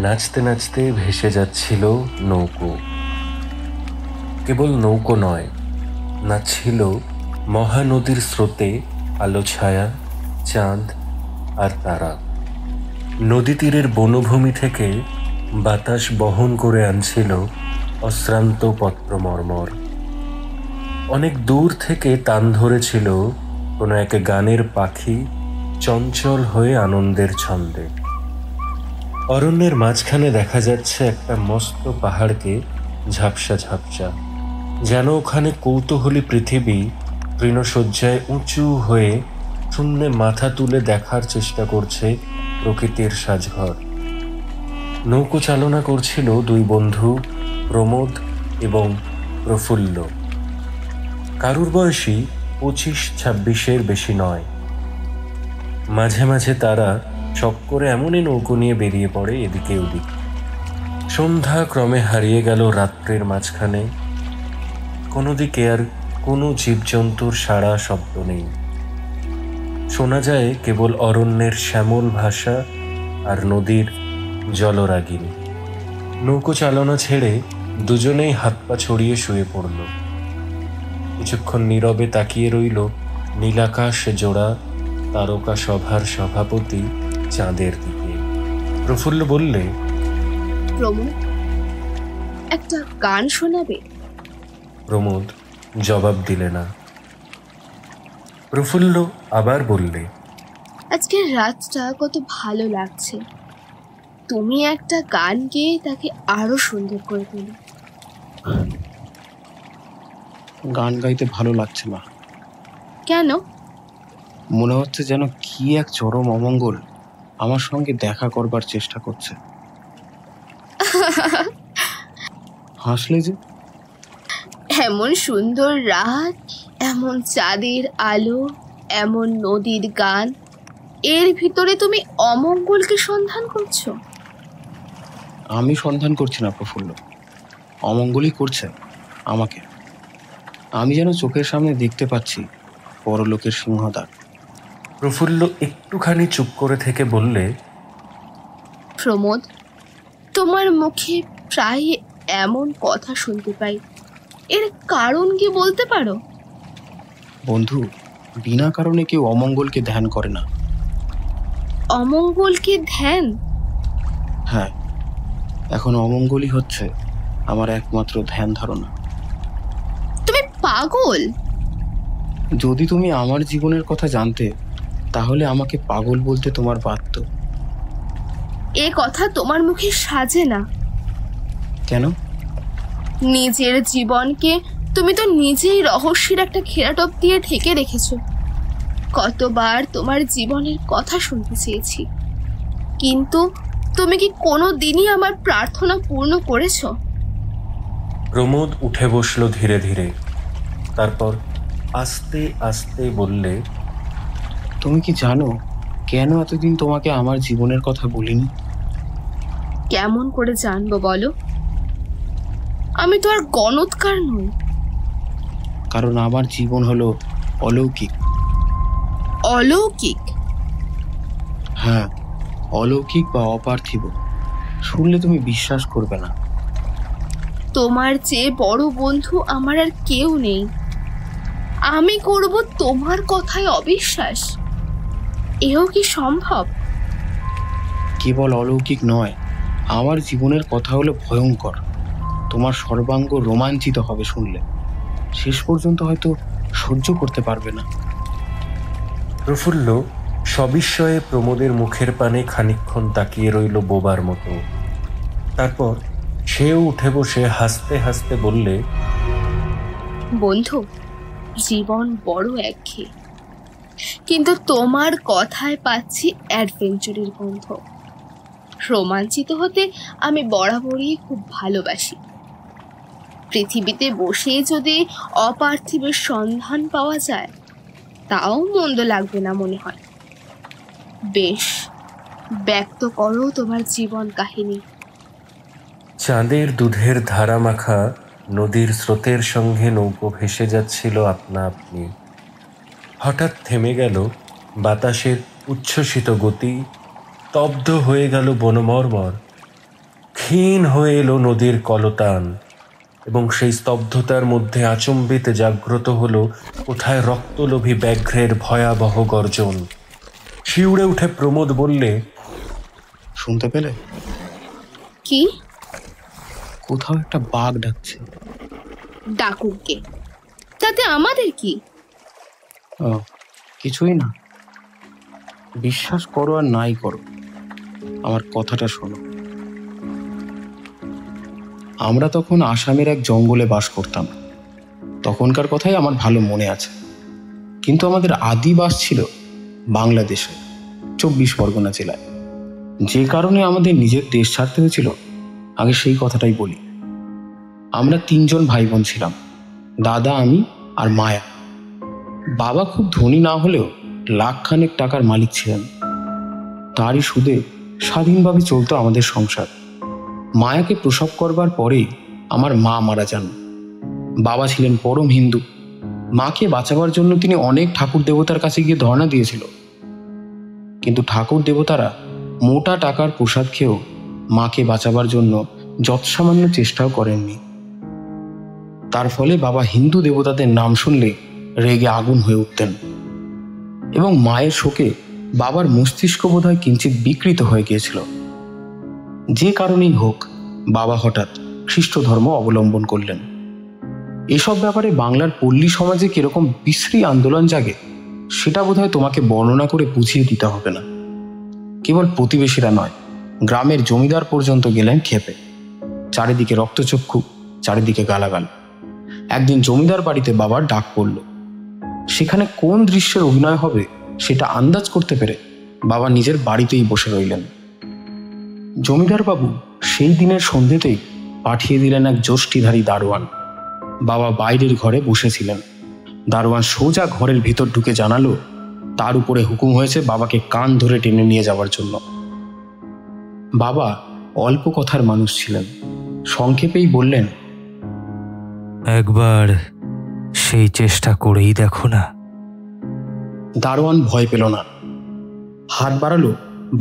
নাচতে নাচতে ভেসে যাচ্ছিল নৌকো। কেবল নৌকো নয়, নাচছিল মহানদীর স্রোতে আলো ছায়া, চাঁদ আর তারা। নদী তীরের বনভূমি থেকে বাতাস বহন করে আনছিল অশ্রান্ত পত্রমর্মর। অনেক দূর থেকে তান ধরেছিল কোনো এক গানের পাখি, চঞ্চল হয়ে আনন্দের ছন্দে। অরণ্যের মাঝখানে দেখা যাচ্ছে একটা মস্ত পাহাড়কে ঝাপসা ঝাপসা, যেন ওখানে কৌতূহলী পৃথিবী তৃণশয্যায় উঁচু হয়ে শূন্যে মাথা তুলে দেখার চেষ্টা করছে প্রকৃতির সাজঘর। নৌকো চালনা করছিল দুই বন্ধু, প্রমোদ এবং প্রফুল্ল। কারুর বয়সী 25-26-এর বেশি নয়। মাঝে মাঝে তারা শখ করে এমনই নৌকো নিয়ে বেরিয়ে পড়ে এদিকে ওদিকে। সন্ধ্যা ক্রমে হারিয়ে গেল রাত্রের মাঝখানে। কোনো দিকে আর কোনো জীবজন্তুর সাড়া শব্দ নেই। শোনা যায় কেবল অরণ্যের শ্যামল ভাষা আর নদীর জলরাগিনী। নৌকো চালনা ছেড়ে দুজনেই হাত পা ছড়িয়ে শুয়ে পড়ল। কিছুক্ষণ নীরবে তাকিয়ে রইল নীলাকাশ জোড়া তারকা সভার সভাপতি চাঁদের দিকে। প্রফুল্ল বললে, প্রমোদ, একটা গান শোনাবে? প্রমোদ জবাব দিলে না। প্রফুল্ল আবার বললে, আজকের রাতটা কত ভালো লাগছে, তুমি একটা গান গেয়ে তাকে আরো সুন্দর করে তোলো। গান গাইতে ভালো লাগছে না। কেন? মনে হচ্ছে যেন কি এক চরম অমঙ্গল আমার সঙ্গে দেখা করবার চেষ্টা করছে। হাসলে যে। এমন সুন্দর রাত, এমন চাঁদের আলো, এমন নদীর গান, এর ভিতরে তুমি অমঙ্গলকে সন্ধান করছো? আমি সন্ধান করছি না প্রফুল্ল, অমঙ্গলই করছে আমাকে। আমি যেন চোখের সামনে দেখতে পাচ্ছি পরলোকের সিংহদ্বার। প্রফুল্ল একটুখানি চুপ করে থেকে বললে, প্রমোদ, তোমার মুখে প্রায় এমন কথা শুনতে পাই, এর কারণ কি বলতে পারো? বন্ধু, বিনা কারণে কেউ অমঙ্গলকে ধ্যান করে না। অমঙ্গলকে ধ্যান? হ্যাঁ, এখন অমঙ্গলই হচ্ছে আমার একমাত্র ধ্যান ধারণা। তুমি পাগল? যদি তুমি আমার জীবনের কথা জানতে, তাহলে আমাকে পাগল বলতে তোমার বাধ্য। এ কথা তোমার মুখে সাজে না। কেন? নিজের জীবনকে তুমি তো নিজেই রহস্যের একটা ঘেরাটোপ দিয়ে ঢেকে রেখেছো। কতবার তোমার জীবনের কথা শুনতে চেয়েছি, কিন্তু তুমি কি কোনো দিনই আমার প্রার্থনা পূর্ণ করেছো? প্রমোদ উঠে বসলো ধীরে ধীরে। তারপর আস্তে আস্তে বললে, তুমি কি জানো কেন এতদিন তোমাকে আমার জীবনের কথা বলিনি? কেমন করে জানবো বলো? আমি তো আর গণৎকার নই। কারণ আমার জীবন হলো অলৌকিক। অলৌকিক? হ্যাঁ, অলৌকিক বা অপার্থিব। শুনলে তুমি বিশ্বাস করবে না। তোমার চেয়ে বড় বন্ধু আমার আর কেউ নেই। আমি করব তোমার কথায় অবিশ্বাস? এও কি সম্ভব? কেবল অলৌকিক নয়, আমার জীবনের কথা হলো ভয়ঙ্কর। তোমার সর্বাঙ্গ রোমাঞ্চিত হবে শুনলে। শেষ পর্যন্ত হয়তো সহ্য করতে পারবে না। প্রফুল্ল সবিস্ময়ে প্রমোদের মুখের পানে খানিকক্ষণ তাকিয়ে রইল বোবার মতো। তারপর সেও উঠে বসে হাসতে হাসতে বললে, বন্ধু, জীবন বড় একঘেয়ে, কিন্তু তোমার কথায় পাচ্ছি অ্যাডভেঞ্চারের গন্ধ। রোমাঞ্চিত হতে আমি বরাবরই খুব ভালোবাসি। পৃথিবীতে বসে যদি অপার্থিবের সন্ধান পাওয়া যায়, তাও মন্দ লাগবে না মনে হয়। বেশ, ব্যক্ত করো তোমার জীবন কাহিনী। চাঁদের দুধের ধারা মাখা নদীর স্রোতের সঙ্গে নৌকো ভেসে যাচ্ছিল আপনা আপনি। হঠাৎ থেমে গেল বাতাসের উচ্ছ্বসিত গতি, স্তব্ধ হয়ে গেল বনমর্মর। ক্ষীণ হয়ে এলো নদীর কলতান, এবং সেই স্তব্ধতার মধ্যে আচম্বিতে জাগ্রত হলো কোথায় রক্তলোভী ব্যাঘ্রের ভয়াবহ গর্জন। শিউরে উঠে প্রমোদ বললে, শুনতে পেলে? কি? কোথাও একটা বাঘ ডাকছে। ডাকুককে, তাতে আমাদের কি? ও, কিছুই না। বিশ্বাস করো আর নাই করো, আমার কথাটা শোনো। আমরা তখন আসামের এক জঙ্গলে বাস করতাম। তখনকার কথাই আমার ভালো মনে আছে। কিন্তু আমাদের আদি বাস ছিল বাংলাদেশে, 24 পরগনা জেলায়। যে কারণে আমাদের নিজের দেশ ছাড়তে হয়েছিল, আগে সেই কথাটাই বলি। আমরা 3 জন ভাই বোন ছিলাম, দাদা, আমি আর মায়া। বাবা খুব ধনী না হলেও লাখখানেক টাকার মালিক ছিলেন। তারই সুদে স্বাধীনভাবে চলতো আমাদের সংসার। মায়াকে প্রসব করবার পরেই আমার মা মারা যান। বাবা ছিলেন পরম হিন্দু। মাকে বাঁচাবার জন্য তিনি অনেক ঠাকুর দেবতার কাছে গিয়ে ধর্ণা দিয়েছিল। কিন্তু ঠাকুর দেবতারা মোটা টাকার প্রসাদ খেয়েও মাকে বাঁচাবার জন্য যৎসামান্য চেষ্টাও করেননি। তার ফলে বাবা হিন্দু দেবতাদের নাম শুনলে রেগে আগুন হয়ে উঠতেন, এবং মায়ের শোকে বাবার মস্তিষ্ক বোধহয় কিঞ্চিৎ বিকৃত হয়ে গিয়েছিল। যে কারণেই হোক, বাবা হঠাৎ খ্রিস্ট ধর্ম অবলম্বন করলেন। এসব ব্যাপারে বাংলার পল্লী সমাজে কিরকম বিশ্রী আন্দোলন জাগে, সেটা বোধহয় তোমাকে বর্ণনা করে বুঝিয়ে দিতে হবে না। কেবল প্রতিবেশীরা নয়, গ্রামের জমিদার পর্যন্ত গেলেন ক্ষেপে। চারিদিকে রক্তচক্ষু, চারিদিকে গালাগাল। একদিন জমিদার বাড়িতে বাবার ডাক পড়ল। সেখানে কোন দৃশ্যের অভিনয় হবে সেটা আন্দাজ করতে পেরে বাবা নিজের বাড়িতেই বসে রইলেন। জমিদার বাবু সেই দিনের সন্ধ্যেতেই পাঠিয়ে দিলেন এক যষ্টিধারী দারোয়ান। বাবা বাইরের ঘরে বসেছিলেন। দারোয়ান সোজা ঘরের ভিতর ঢুকে জানালো, তার উপরে হুকুম হয়েছে বাবাকে কান ধরে টেনে নিয়ে যাওয়ার জন্য। বাবা অল্প কথার মানুষ ছিলেন। সংক্ষেপেই বললেন, একবার সেই চেষ্টা করেই দেখো না। দারোয়ান ভয় পেল না। হাত বাড়ালো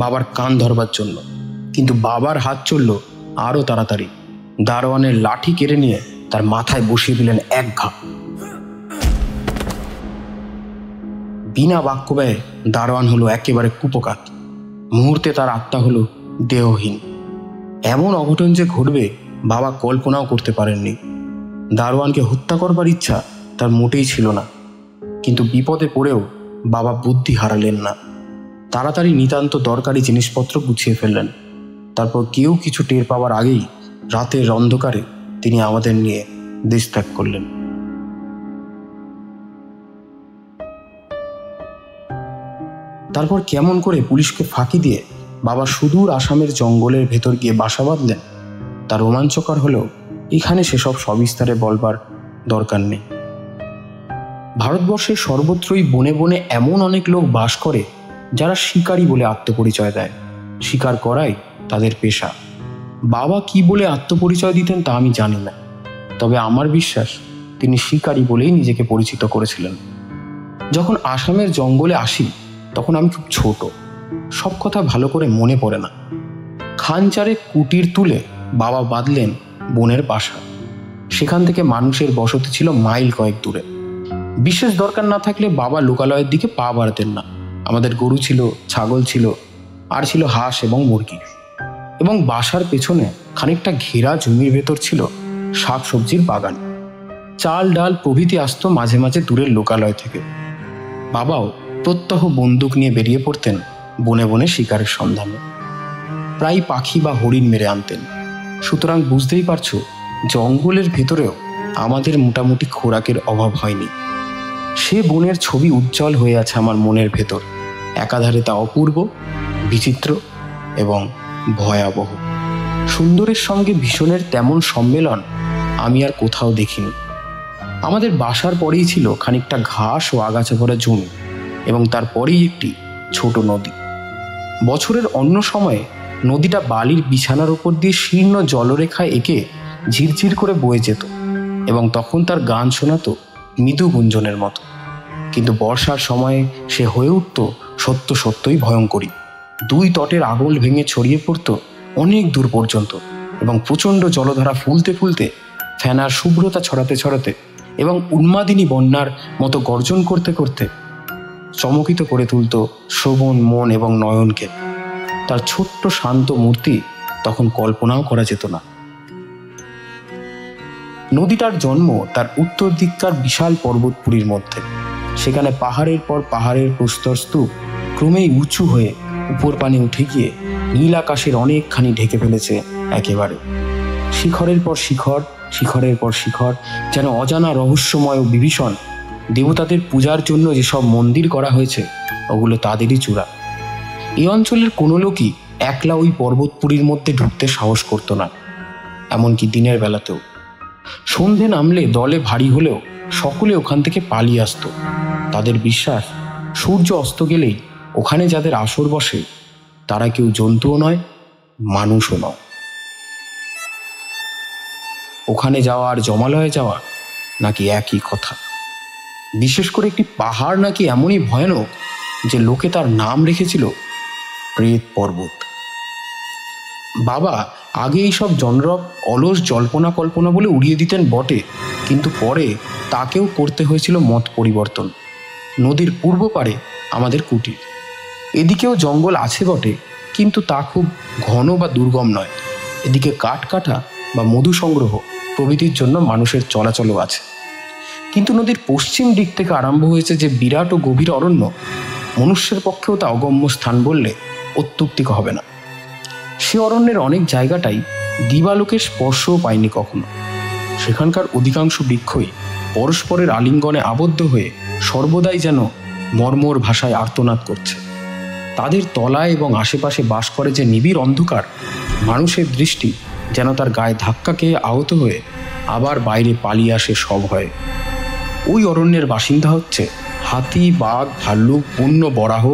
বাবার কান ধরবার জন্য, কিন্তু বাবার হাত চলল আরো তাড়াতাড়ি। দারোয়ানের লাঠি কেড়ে নিয়ে তার মাথায় বসিয়ে দিলেন এক ঘা। বিনা বাক্য ব্যয়ে দারোয়ান হলো একেবারে কুপকাত। মুহূর্তে তার আত্মা হলো দেহহীন। এমন অঘটন যে ঘটবে বাবা কল্পনাও করতে পারেননি। দারোয়ানকে হত্যা করবার ইচ্ছা তার মোটেই ছিল না, কিন্তু বিপদে পড়েও বাবা বুদ্ধি হারালেন না। তাড়াতাড়ি নিতান্ত দরকারি জিনিসপত্র গুছিয়ে ফেললেন। তারপর কেউ কিছু টের পাওয়ার আগেই রাতের অন্ধকারে তিনি আমাদের নিয়ে দেশ ত্যাগ করলেন। তারপর কেমন করে পুলিশকে ফাঁকি দিয়ে বাবা সুদূর আসামের জঙ্গলের ভেতর গিয়ে বাসা বাঁধলেন, তা রোমাঞ্চকর হলেও এখানে সেসব সবিস্তারে বলবার দরকার নেই। ভারতবর্ষের সর্বত্রই বনে বনে এমন অনেক লোক বাস করে যারা শিকারী বলে আত্মপরিচয় দেয়। শিকার করাই তাদের পেশা। বাবা কি বলে আত্মপরিচয় দিতেন তা আমি জানি না, তবে আমার বিশ্বাস তিনি শিকারী বলেই নিজেকে পরিচিত করেছিলেন। যখন আসামের জঙ্গলে আসি তখন আমি খুব ছোট, সব কথা ভালো করে মনে পড়ে না। খানচারে কুটির তুলে বাবা বাঁধলেন বনের বাসা। সেখান থেকে মানুষের বসতি ছিল মাইল কয়েক দূরে। বিশেষ দরকার না থাকলে বাবা লোকালয়ের দিকে পা বাড়াতেন না। আমাদের গরু ছিল, ছাগল ছিল, আর ছিল হাঁস এবং মুরগি। এবং বাসার পেছনে খানিকটা ঘেরা জমির ভেতর ছিল শাক সবজির বাগান। চাল ডাল প্রভৃতি আসতো মাঝে মাঝে দূরের লোকালয় থেকে। বাবাও প্রত্যহ বন্দুক নিয়ে বেরিয়ে পড়তেন বনে বনে শিকারের সন্ধানে। প্রায় পাখি বা হরিণ মেরে আনতেন। সুতরাং বুঝতেই পারছো, জঙ্গলের ভেতরেও আমাদের মোটামুটি খোরাকের অভাব হয়নি। সে বনের ছবি উজ্জ্বল হয়ে আছে আমার মনের ভেতর। একাধারে তা অপূর্ব, বিচিত্র এবং ভয়াবহ। সুন্দরের সঙ্গে ভীষণের তেমন সম্মেলন আমি আর কোথাও দেখিনি। আমাদের বাসার পরেই ছিল খানিকটা ঘাস ও আগাছা ভরা জমি, এবং তারপরেই একটি ছোট নদী। বছরের অন্য সময়ে নদীটা বালির বিছানার উপর দিয়ে শীর্ণ জলরেখা এঁকে ঝিরঝির করে বয়ে যেত, এবং তখন তার গান শোনাতো মৃদু গুঞ্জনের মতো। কিন্তু বর্ষার সময়ে সে হয়ে উঠত সত্য সত্যই ভয়ঙ্করী। দুই তটের আগল ভেঙে ছড়িয়ে পড়ত অনেক দূর পর্যন্ত, এবং প্রচণ্ড জলধারা ফুলতে ফুলতে ফেনার শুভ্রতা ছড়াতে ছড়াতে এবং উন্মাদিনী বন্যার মতো গর্জন করতে করতে চমকিত করে তুলত শ্রবণ, মন এবং নয়নকে। তার ছোট্ট শান্ত মূর্তি তখন কল্পনাও করা যেত না। নদীটার জন্ম তার উত্তর দিককার বিশাল পর্বতপুরীর মধ্যে। সেখানে পাহাড়ের পর পাহাড়ের প্রস্তর স্তূপ ক্রমেই উঁচু হয়ে উপর পানে উঠে গিয়ে নীল আকাশের অনেকখানি ঢেকে ফেলেছে একেবারে। শিখরের পর শিখর, শিখরের পর শিখর, যেন অজানা রহস্যময় ও বিভীষণ। দেবতাদের পূজার জন্য যেসব মন্দির করা হয়েছে ওগুলো তাদেরই চূড়া। এই অঞ্চলের কোনো লোকই একলা ওই পর্বতপুরীর মধ্যে ঢুকতে সাহস করত না, এমনকি দিনের বেলাতেও। সন্ধে নামলে দলে ভারী হলেও সকলে ওখান থেকে পালিয়ে আসতো। তাদের বিশ্বাস, সূর্য অস্ত গেলেই ওখানে যাদের আসর বসে তারা কেউ জন্তুও নয়, মানুষও নয়। ওখানে যাওয়া আর জমালয়ে যাওয়া নাকি একই কথা। বিশেষ করে একটি পাহাড় নাকি এমনই ভয়ানক যে লোকে তার নাম রেখেছিল প্রেত পর্বত। বাবা আগে এইসব জনরব অলস জল্পনা কল্পনা বলে উড়িয়ে দিতেন বটে, কিন্তু পরে তাকেও করতে হয়েছিল মত পরিবর্তন। নদীর পূর্ব পারে আমাদের কুটির। এদিকেও জঙ্গল আছে বটে, কিন্তু তা খুব ঘন বা দুর্গম নয়। এদিকে কাঠ কাটা বা মধু সংগ্রহ প্রভৃতির জন্য মানুষের চলাচলও আছে। কিন্তু নদীর পশ্চিম দিক থেকে আরম্ভ হয়েছে যে বিরাট ও গভীর অরণ্য, মনুষ্যের পক্ষেও তা অগম্য স্থান বললে অত্যুক্তি হবে না। সে অরণ্যের অনেক জায়গাটাই দিবালোকের স্পর্শও পায়নি কখনো। সেখানকার অধিকাংশ বৃক্ষই পরস্পরের আলিঙ্গনে আবদ্ধ হয়ে সর্বদাই যেন মর্মর ভাষায় আর্তনাদ করছে। তাদের তলায় এবং আশেপাশে বাস করে যে নিবিড় অন্ধকার, মানুষের দৃষ্টি যেন তার গায়ে ধাক্কা খেয়ে আহত হয়ে আবার বাইরে পালিয়ে আসে সব ভয়ে। ওই অরণ্যের বাসিন্দা হচ্ছে হাতি, বাঘ, ভাল্লুক, বন্য বরাহ,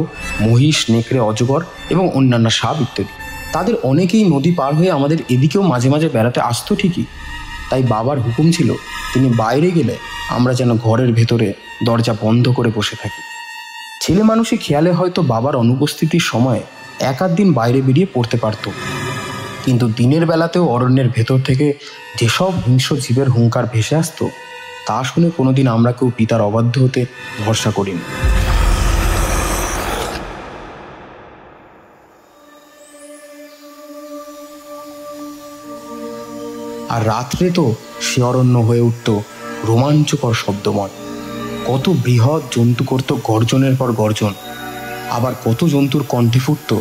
মহিষ, নেকড়ে, অজগর এবং অন্যান্য সাপ ইত্যাদি। তাদের অনেকেই নদী পার হয়ে আমাদের এদিকেও মাঝে মাঝে বেড়াতে আসতো ঠিকই, তাই বাবার হুকুম ছিল তিনি বাইরে গেলে আমরা যেন ঘরের ভেতরে দরজা বন্ধ করে বসে থাকি। ছেলে মানুষই খেয়ালে হয়তো বাবার অনুপস্থিতির সময় এক আধ দিন বাইরে বেরিয়ে পড়তে পারত, কিন্তু দিনের বেলাতেও অরণ্যের ভেতর থেকে যেসব হিংস্র জীবের হুঙ্কার ভেসে আসতো তা শুনে কোনোদিন আমরা কেউ পিতার অবাধ্য হতে ভরসা করিনি। আর রাত্রে তো সে অরণ্য হয়ে উঠত রোমাঞ্চকর শব্দময়। কত বৃহৎ জন্তু করত গর্জনের পর গর্জন, আবার কত জন্তুর কণ্ঠে ফুটত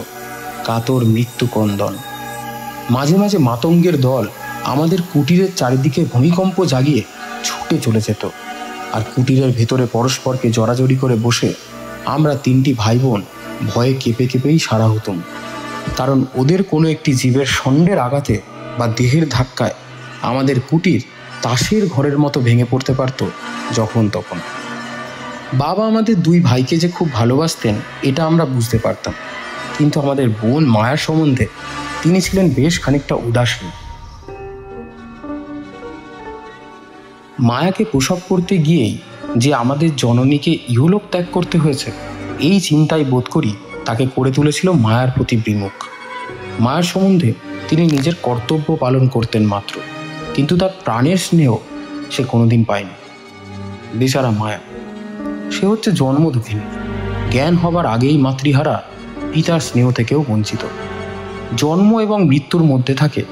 কাতর মৃত্যু ক্রন্দন। মাঝে মাঝে মাতঙ্গের দল আমাদের কুটিরের চারিদিকে ভূমিকম্প জাগিয়ে ছুটে চলে যেত, আর কুটিরের ভেতরে পরস্পরকে জড়াজড়ি করে বসে আমরা তিনটি ভাই বোন ভয়ে কেঁপে কেঁপেই সারা হতুম। কারণ ওদের কোনো একটি জীবের ষণ্ডের আঘাতে বা দেহের ধাক্কায় আমাদের কুটির তাসের ঘরের মতো ভেঙে পড়তে পারত যখন তখন। বাবা আমাদের দুই ভাইকে যে খুব ভালোবাসতেন এটা আমরা বুঝতে পারতাম, কিন্তু আমাদের বোন মায়ার সম্বন্ধে তিনি ছিলেন বেশ খানিকটা উদাসীন। মায়াকে প্রসব করতে গিয়েই যে আমাদের জননীকে ইহলোক ত্যাগ করতে হয়েছে, এই চিন্তাই বোধ করি তাকে করে তুলেছিল মায়ার প্রতি বিমুখ। মায়ার সম্বন্ধে তিনি নিজের কর্তব্য পালন করতেন মাত্র, কিন্তু তার প্রাণের স্নেহ সে কোনোদিন পায়নি। বেচারা মায়া, সে হচ্ছে জন্মদুঃখিনী। জ্ঞান হবার আগেই মাতৃহারা, পিতার স্নেহ থেকেও বঞ্চিত। জন্ম এবং মৃত্যুর মধ্যে থাকে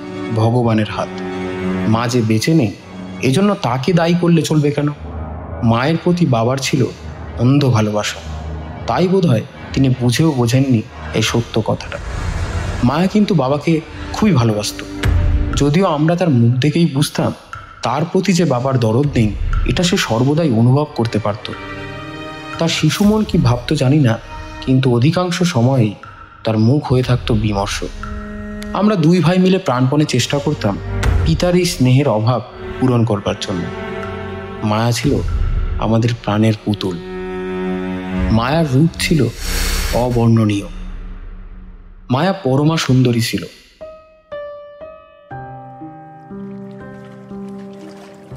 ভগবানের হাত। মা যে বেঁচে নেই এজন্য তাকে দায়ী করলে চলবে কেন? মায়ের প্রতি বাবার ছিল অন্ধ ভালোবাসা, তাই বোধহয় তিনি বুঝেও বোঝেননি এই সত্য কথাটা। মায়া কিন্তু বাবাকে খুবই ভালোবাসত, যদিও আমরা তার মুখ দেখেই বুঝতাম তার প্রতি যে বাবার দরদ নেই এটা সে সর্বদাই অনুভব করতে পারত। তার শিশুমন কি ভাবতো জানি না, কিন্তু অধিকাংশ সময়ই তার মুখ হয়ে থাকতো বিমর্ষ। আমরা দুই ভাই মিলে প্রাণপণে চেষ্টা করতাম পিতার এই স্নেহের অভাব পূরণ করবার জন্য। মায়া ছিল আমাদের প্রাণের পুতুল। মায়ার রূপ ছিল অবর্ণনীয়। মায়া পরমা সুন্দরী ছিল।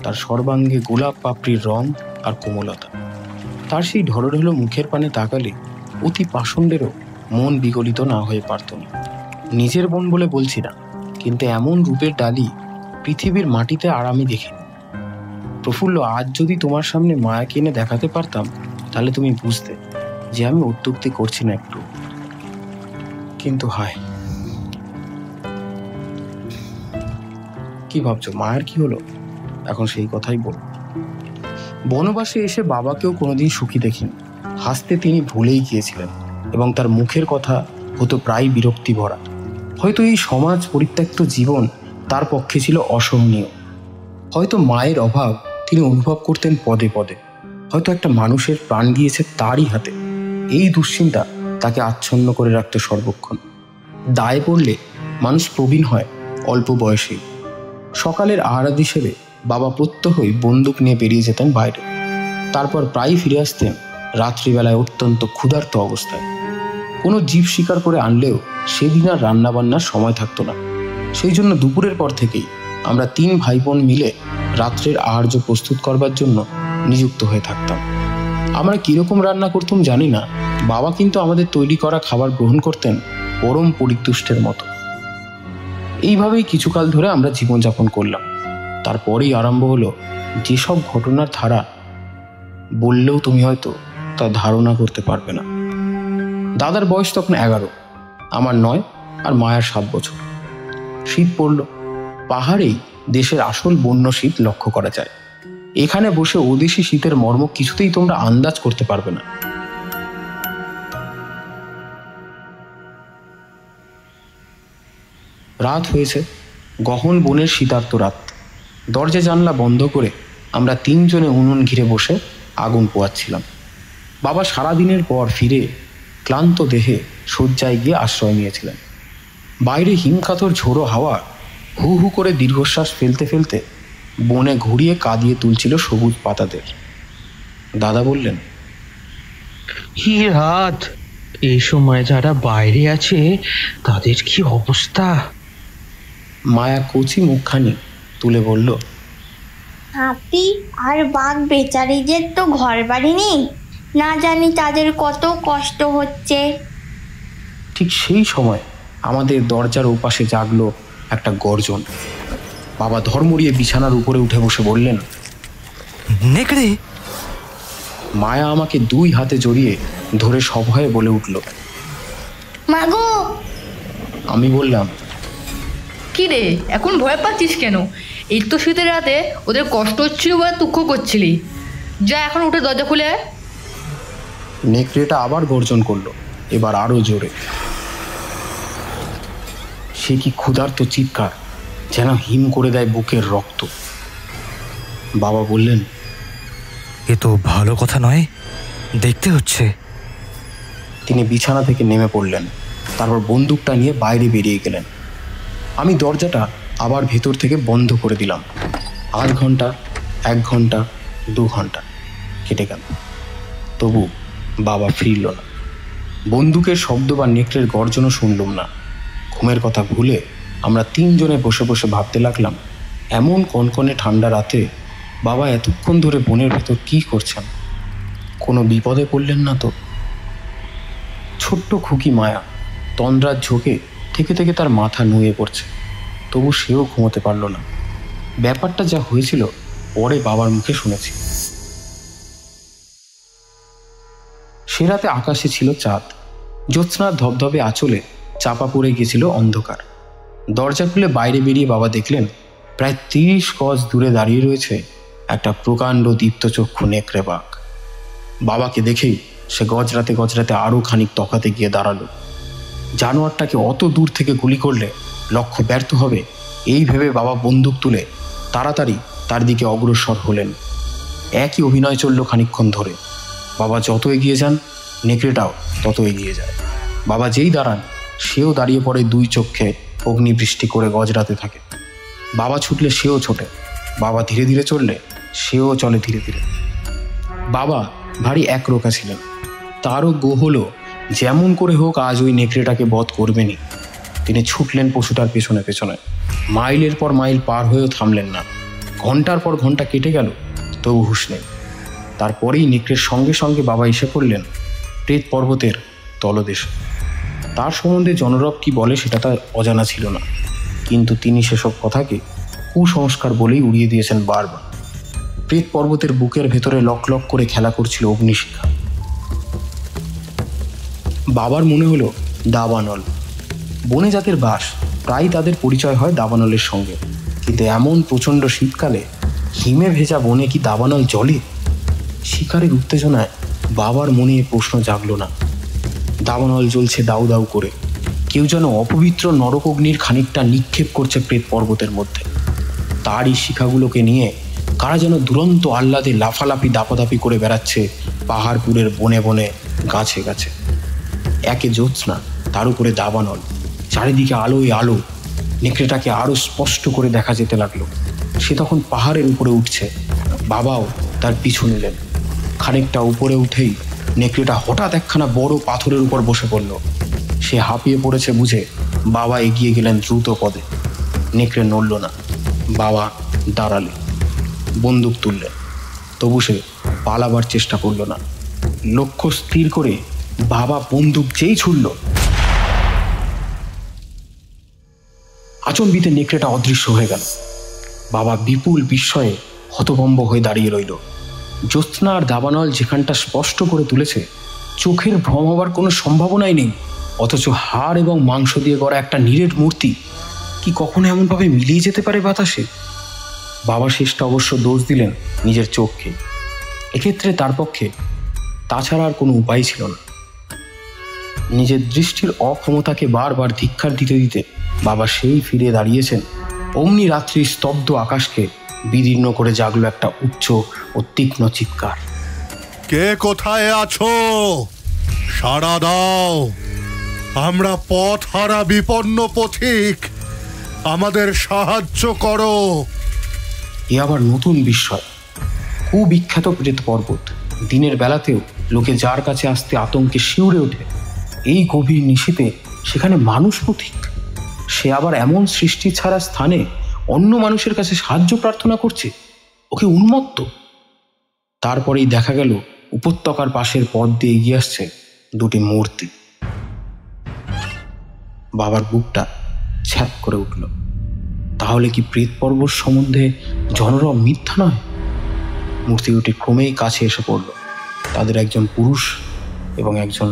তার সর্বাঙ্গে গোলাপ পাপড়ির রং আর কোমলতা। তার সেই ঢলঢল মুখের পানে তাকালে অতি পাষণ্ডেরও মন বিগলিত না হয়ে পারত না। নিজের বোন বলে বলছি না, কিন্তু এমন রূপের ডালি পৃথিবীর মাটিতে আর আমি দেখিনি। প্রফুল্ল, আজ যদি তোমার সামনে মায়াকে এনে দেখাতে পারতাম, তাহলে তুমি বুঝতে যে আমি অত্যুক্তি করছি না একটু। কিন্তু হায়, কি ভাবছো? মায়ের কি হলো? এখন সেই কথাই বল। বনবাসে এসে বাবাকেও কোনোদিন সুখী দেখিনি। হাসতে তিনি ভুলেই গিয়েছিলেন এবং তার মুখের কথা হতো প্রায় বিরক্তি ভরা। হয়তো এই সমাজ পরিত্যক্ত জীবন তার পক্ষে ছিল অসহনীয়। হয়তো মায়ের অভাব তিনি অনুভব করতেন পদে পদে। হয়তো একটা মানুষের প্রাণ গিয়েছে তারই হাতে। এই দুশ্চিন্তা তাকে আচ্ছন্ন করে রাখত সর্বক্ষণ। দায়ে পড়লে মানুষ প্রবীণ হয় অল্প বয়সেই। সকালের আহারাদি সেরে বাবা প্রত্যহই বন্দুক নিয়ে বেরিয়ে যেতেন বাইরে। তারপর প্রায়ই ফিরে আসতেন রাত্রিবেলায় অত্যন্ত ক্ষুধার্ত অবস্থায়। কোনো জীব শিকার করে আনলেও সেদিন আর রান্নাবান্নার সময় থাকতো না। সেই জন্য দুপুরের পর থেকেই আমরা 3 ভাই বোন মিলে রাত্রের আহার্য প্রস্তুত করবার জন্য নিযুক্ত হয়ে থাকতাম। আমরা কীরকম রান্না করতাম জানি না, বাবা কিন্তু আমাদের তৈরি করা খাবার গ্রহণ করতেন পরম পরিতুষ্টের মতো। এইভাবেই কিছুকাল ধরে আমরা জীবনযাপন করলাম। তারপরেই আরম্ভ হলো যেসব ঘটনার ধারা বললেও তুমি হয়তো তা ধারণা করতে পারবে না। দাদার বয়স তখন 11, আমার 9 আর মায়ের 7 বছর। শীত পড়ল। পাহাড়েই দেশের আসল বন্য শীত লক্ষ্য করা যায়। এখানে বসে ওদেশি শীতের মর্ম কিছুতেই তোমরা আন্দাজ করতে পারবে না। রাত হয়েছে, গহন বনের শীতার্ত রাত। দরজা জানলা বন্ধ করে আমরা 3 জনে উনুন ঘিরে বসে আগুন পোয়াচ্ছিলাম। বাবা সারাদিনের পর ফিরে ক্লান্ত দেহে শয্যায় গিয়ে আশ্রয় নিয়েছিলেন। বাইরে হিমকাতর ঝোড়ো হাওয়া হু হু করে দীর্ঘশ্বাস ফেলতে ফেলতে বনে ঘুরিয়ে কাঁদিয়ে তুলছিল সবুজ পাতাদের। দাদা বললেন, কি রাত! এই সময় যারা বাইরে আছে তাদের কি অবস্থা! মায়া কচি মুখখানি তুলে বলল, হাতি আর বাঘ বেচারিদের তো ঘর বাড়ি নেই, না জানি তাদের কত কষ্ট হচ্ছে। ঠিক সেই সময় আমাদের দরজার ওপাশে জাগলো একটা গর্জন। বাবা ধর্মড়িয়ে বিছানার উপরে উঠে বসে বললেন, নেকড়ে! মায়া আমাকে 2 হাতে জড়িয়ে ধরে সভয়ে বলে উঠল, মাগো! আমি বললাম, কি রে, এখন ভয় পাচ্ছিস কেন? এই তো শীতের রাতে ওদের কষ্ট হচ্ছিল বলে দুঃখ করছিলি। যা এখন উঠে দরজা খুলে আয়। নেকড়েটা আবার গর্জন করলো, এবার আরো জোরে। সে কি ক্ষুধার্ত চিৎকার, যেন হিম করে দেয় বুকের রক্ত। বাবা বললেন, এ তো ভালো কথা নয়, দেখতে হচ্ছে। তিনি বিছানা থেকে নেমে পড়লেন। তারপর বন্দুকটা নিয়ে বাইরে বেরিয়ে গেলেন। আমি দরজাটা আবার ভেতর থেকে বন্ধ করে দিলাম। 8 ঘন্টা, 1 ঘন্টা, 2 ঘন্টা কেটে গেল। তবু বাবা ফিরল না। বন্দুকের শব্দ বা নেকড়ের গর্জনও শুনলুম না। ঘুমের কথা ভুলে আমরা 3 জনে বসে বসে ভাবতে লাগলাম, এমন কনকনে ঠান্ডা রাতে বাবা এতক্ষণ ধরে বনের ভেতর কি করছেন? কোনো বিপদে পড়লেন না তো? ছোট্ট খুকি মায়া তন্দ্রার ঝোঁকে থেকে থেকে তার মাথা নুয়ে পড়ছে। তবু সেও ঘুমোতে পারল না। ব্যাপারটা যা হয়েছিল পরে বাবার মুখে শুনেছি। সে রাতে আকাশে ছিল চাঁদ। জ্যোৎস্নার ধবধবে আঁচলে চাপা পড়ে গেছিল অন্ধকার। দরজা খুলে বাইরে বেরিয়ে বাবা দেখলেন প্রায় 30 গজ দূরে দাঁড়িয়ে রয়েছে একটা প্রকাণ্ড দীপ্তচক্ষু নেকড়ে বাঘ। বাবাকে দেখেই সে গজরাতে গজরাতে আরও খানিক তফাতে গিয়ে দাঁড়ালো। জানোয়ারটাকে অত দূর থেকে গুলি করলে লক্ষ্য ব্যর্থ হবে, এই ভেবে বাবা বন্দুক তুলে তাড়াতাড়ি তার দিকে অগ্রসর হলেন। একই অভিনয় চলল খানিকক্ষণ ধরে। বাবা যত এগিয়ে যান, নেকড়েটাও তত এগিয়ে যায়। বাবা যেই দাঁড়ান, সেও দাঁড়িয়ে পড়ে 2 চক্ষে অগ্নিবৃষ্টি করে গজরাতে থাকে। বাবা ছুটলে সেও ছোটে, বাবা ধীরে ধীরে চললে সেও চলে ধীরে ধীরে। বাবা ভারী একরোখা ছিলেন। তারও গো হলো যেমন করে হোক আজ ওই নেকড়েটাকে বধ করবেনই। তিনি ছুটলেন পশুটার পেছনে পেছনে। মাইলের পর মাইল পার হয়েও থামলেন না। ঘন্টার পর ঘন্টা কেটে গেল, তবু হুঁশ নেই। তারপরেই নেকড়ের সঙ্গে সঙ্গে বাবা এসে পড়লেন প্রেত পর্বতের তলদেশে। তার সম্বন্ধে জনরব কি বলে সেটা তার অজানা ছিল না। কিন্তু তিনি সেসব কথাকে কুসংস্কার বলেই উড়িয়ে দিয়েছেন বারবার। প্রেত পর্বতের বুকের ভেতরে লক লক করে খেলা করছিল অগ্নিশিখা। বাবার মনে হলো দাবানল, বনে যাদের বাস, প্রায় তাদের পরিচয় হয় দাবানলের সঙ্গে। কিন্তু এমন প্রচণ্ড শীতকালে হিমে ভেজা বনে কি দাবানল জ্বলে? শিকারের উত্তেজনায় বাবার মনে এ প্রশ্ন জাগল না। দাবানল জ্বলছে দাউ দাউ করে, কেউ যেন অপবিত্র নরক অগ্নির খানিকটা নিক্ষেপ করছে প্রেত পর্বতের মধ্যে। তারই শিখাগুলোকে নিয়ে কারা যেন দুরন্ত আহ্লাদে লাফালাফি দাপাদাপি করে বেড়াচ্ছে পাহাড়পুরের বনে বনে, গাছে গাছে। একে জ্যোৎস্না, তার উপরে দাবানল, চারিদিকে আলোয় আলো। নেকড়েটাকে আরো স্পষ্ট করে দেখা যেতে লাগলো। সে তখন পাহাড়ের উপরে উঠছে। বাবাও তার পিছু নিলেন। খানিকটা উপরে উঠেই নেকড়েটা হঠাৎ একখানা বড় পাথরের উপর বসে পড়ল। সে হাঁপিয়ে পড়েছে বুঝে বাবা এগিয়ে গেলেন দ্রুত পদে। নেকড়ে নড়ল না। বাবা দাঁড়ালেন, বন্দুক তুললেন। তবু সে পালাবার চেষ্টা করল না। লক্ষ্য স্থির করে বাবা বন্দুক যেই ছুড়ল, আচম্বিতে নেকড়েটা অদৃশ্য হয়ে গেল। বাবা বিপুল বিস্ময়ে হতভম্ব হয়ে দাঁড়িয়ে রইল। জ্যোৎস্না আর দাবানল যেখানটা স্পষ্ট করে তুলেছে, চোখের ভ্রম হবার কোনো সম্ভাবনাই নেই। অথচ হাড় এবং মাংস দিয়ে গড়া একটা নিরেট মূর্তি কি কখনো এমনভাবে মিলিয়ে যেতে পারে বাতাসে? বাবা শেষটা অবশ্য দোষ দিলেন নিজের চোখকে। এক্ষেত্রে তার পক্ষে তাছাড়া আর কোনো উপায় ছিল না। নিজের দৃষ্টির অক্ষমতাকে বারবার ধিক্কার দিতে দিতে বাবা সেই ফিরে দাঁড়িয়েছেন। অমনি রাত্রির স্তব্ধ আকাশকে বিদীর্ণ করে জাগলো একটা উচ্চ ও তীক্ষ্ণ চিৎকার। কে কোথায় আছো? সাড়া দাও, আমরা পথ হারা বিপন্ন পথিক, আমাদের সাহায্য করো। এ আবার নতুন বিস্ময়। কুবিখ্যাত প্রেত পর্বত, দিনের বেলাতেও লোকে যার কাছে আসতে আতঙ্কে শিউরে ওঠে, এই গভীর নিশীথে সেখানে মানুষ পথিক। সে আবার এমন সৃষ্টি ছাড়া স্থানে অন্য মানুষের কাছে সাহায্য প্রার্থনা করছে। ওকে উন্মত্ত। তারপরেই দেখা গেল উপত্যকার পাশের পথ দিয়ে এগিয়ে আসছে দুটি মূর্তি। বাবার বুকটা ছ্যাপ করে উঠল। তাহলে কি প্রেত পর্বত সম্বন্ধে জনরব মিথ্যা নয়? মূর্তি দুটি ক্রমেই কাছে এসে পড়ল। তাদের একজন পুরুষ এবং একজন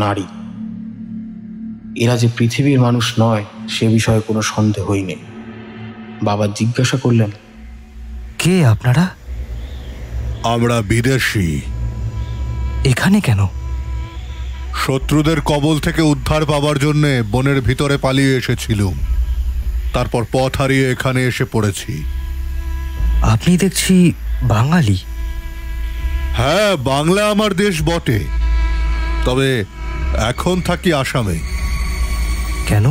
নারী। এরা যে পৃথিবীর মানুষ নয় সে বিষয়ে কোনো সন্দেহই নেই। বাবা জিজ্ঞাসা করলেন, কে আপনারা? আমরা বিদেশি। এখানে কেন? শত্রুদের কবল থেকে উদ্ধার পাবার জন্য বনের ভিতরে পালিয়ে এসেছিলুম, তারপর পথ হারিয়ে এখানে এসে পড়েছি। আপনি দেখছি বাঙালি। হ্যাঁ, বাংলা আমার দেশ বটে, তবে এখন থাকি আসামে। কেন?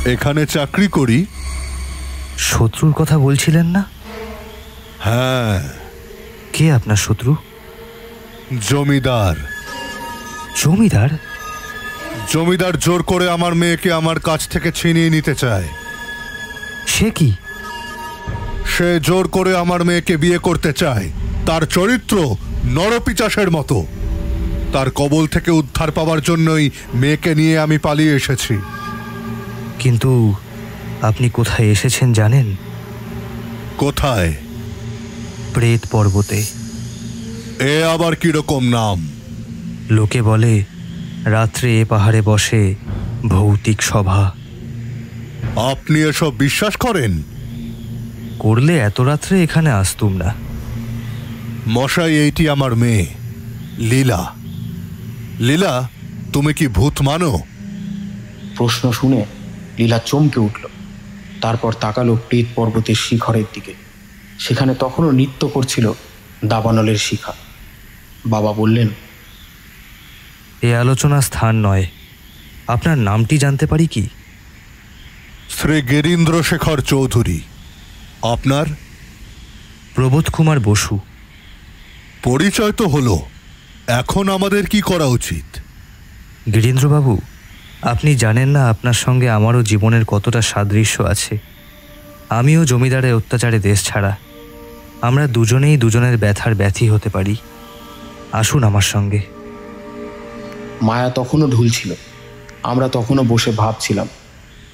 এখানে চাকরি করি। শত্রুর কথা বলছিলেন না? হ্যাঁ। কে আপনার শত্রু? জমিদার। জমিদার? জমিদার জোর করে আমার মেয়েকে আমার কাছ থেকে ছিনিয়ে নিতে চায়। সে কি? সে জোর করে আমার মেয়েকে বিয়ে করতে চায়। তার চরিত্র নরপিচাসের মতো। তার কবল থেকে উদ্ধার পাওয়ার জন্যই মেয়েকে নিয়ে আমি পালিয়ে এসেছি। কিন্তু আপনি কোথায় এসেছেন জানেন? কোথায়? প্রেত পর্বতে। এ আবার কিরকম নাম? লোকে বলে রাত্রে এ পাহাড়ে বসে ভৌতিক সভা। আপনি এসব বিশ্বাস করেন? করলে এত রাত্রে এখানে আসতুম না। মশাই, এইটি আমার মেয়ে লীলা। লীলা, তুমি কি ভূত মানো? প্রশ্ন শুনে লীলা চমকে উঠল। তারপর তাকালো প্রেত পর্বতের শিখরের দিকে। সেখানে তখনও নৃত্য করছিল দাবানলের শিখা। বাবা বললেন, এ আলোচনা স্থান নয়। আপনার নামটি জানতে পারি কি? শ্রী গিরীন্দ্রশেখর চৌধুরী। আপনার? প্রবোধ কুমার বসু। পরিচয় তো হলো, এখন আমাদের কি করা উচিত? গিরীন্দ্রবাবু, আপনি জানেন না আপনার সঙ্গে আমারও জীবনের কতটা সাদৃশ্য আছে। আমিও জমিদারের অত্যাচারে দেশ ছাড়া। আমরা দুজনেই দুজনের ব্যথার ব্যথী হতে পারি। আসুন আমার সঙ্গে। মায়া তখনও ঢুলছিল। আমরা তখনও বসে ভাবছিলাম।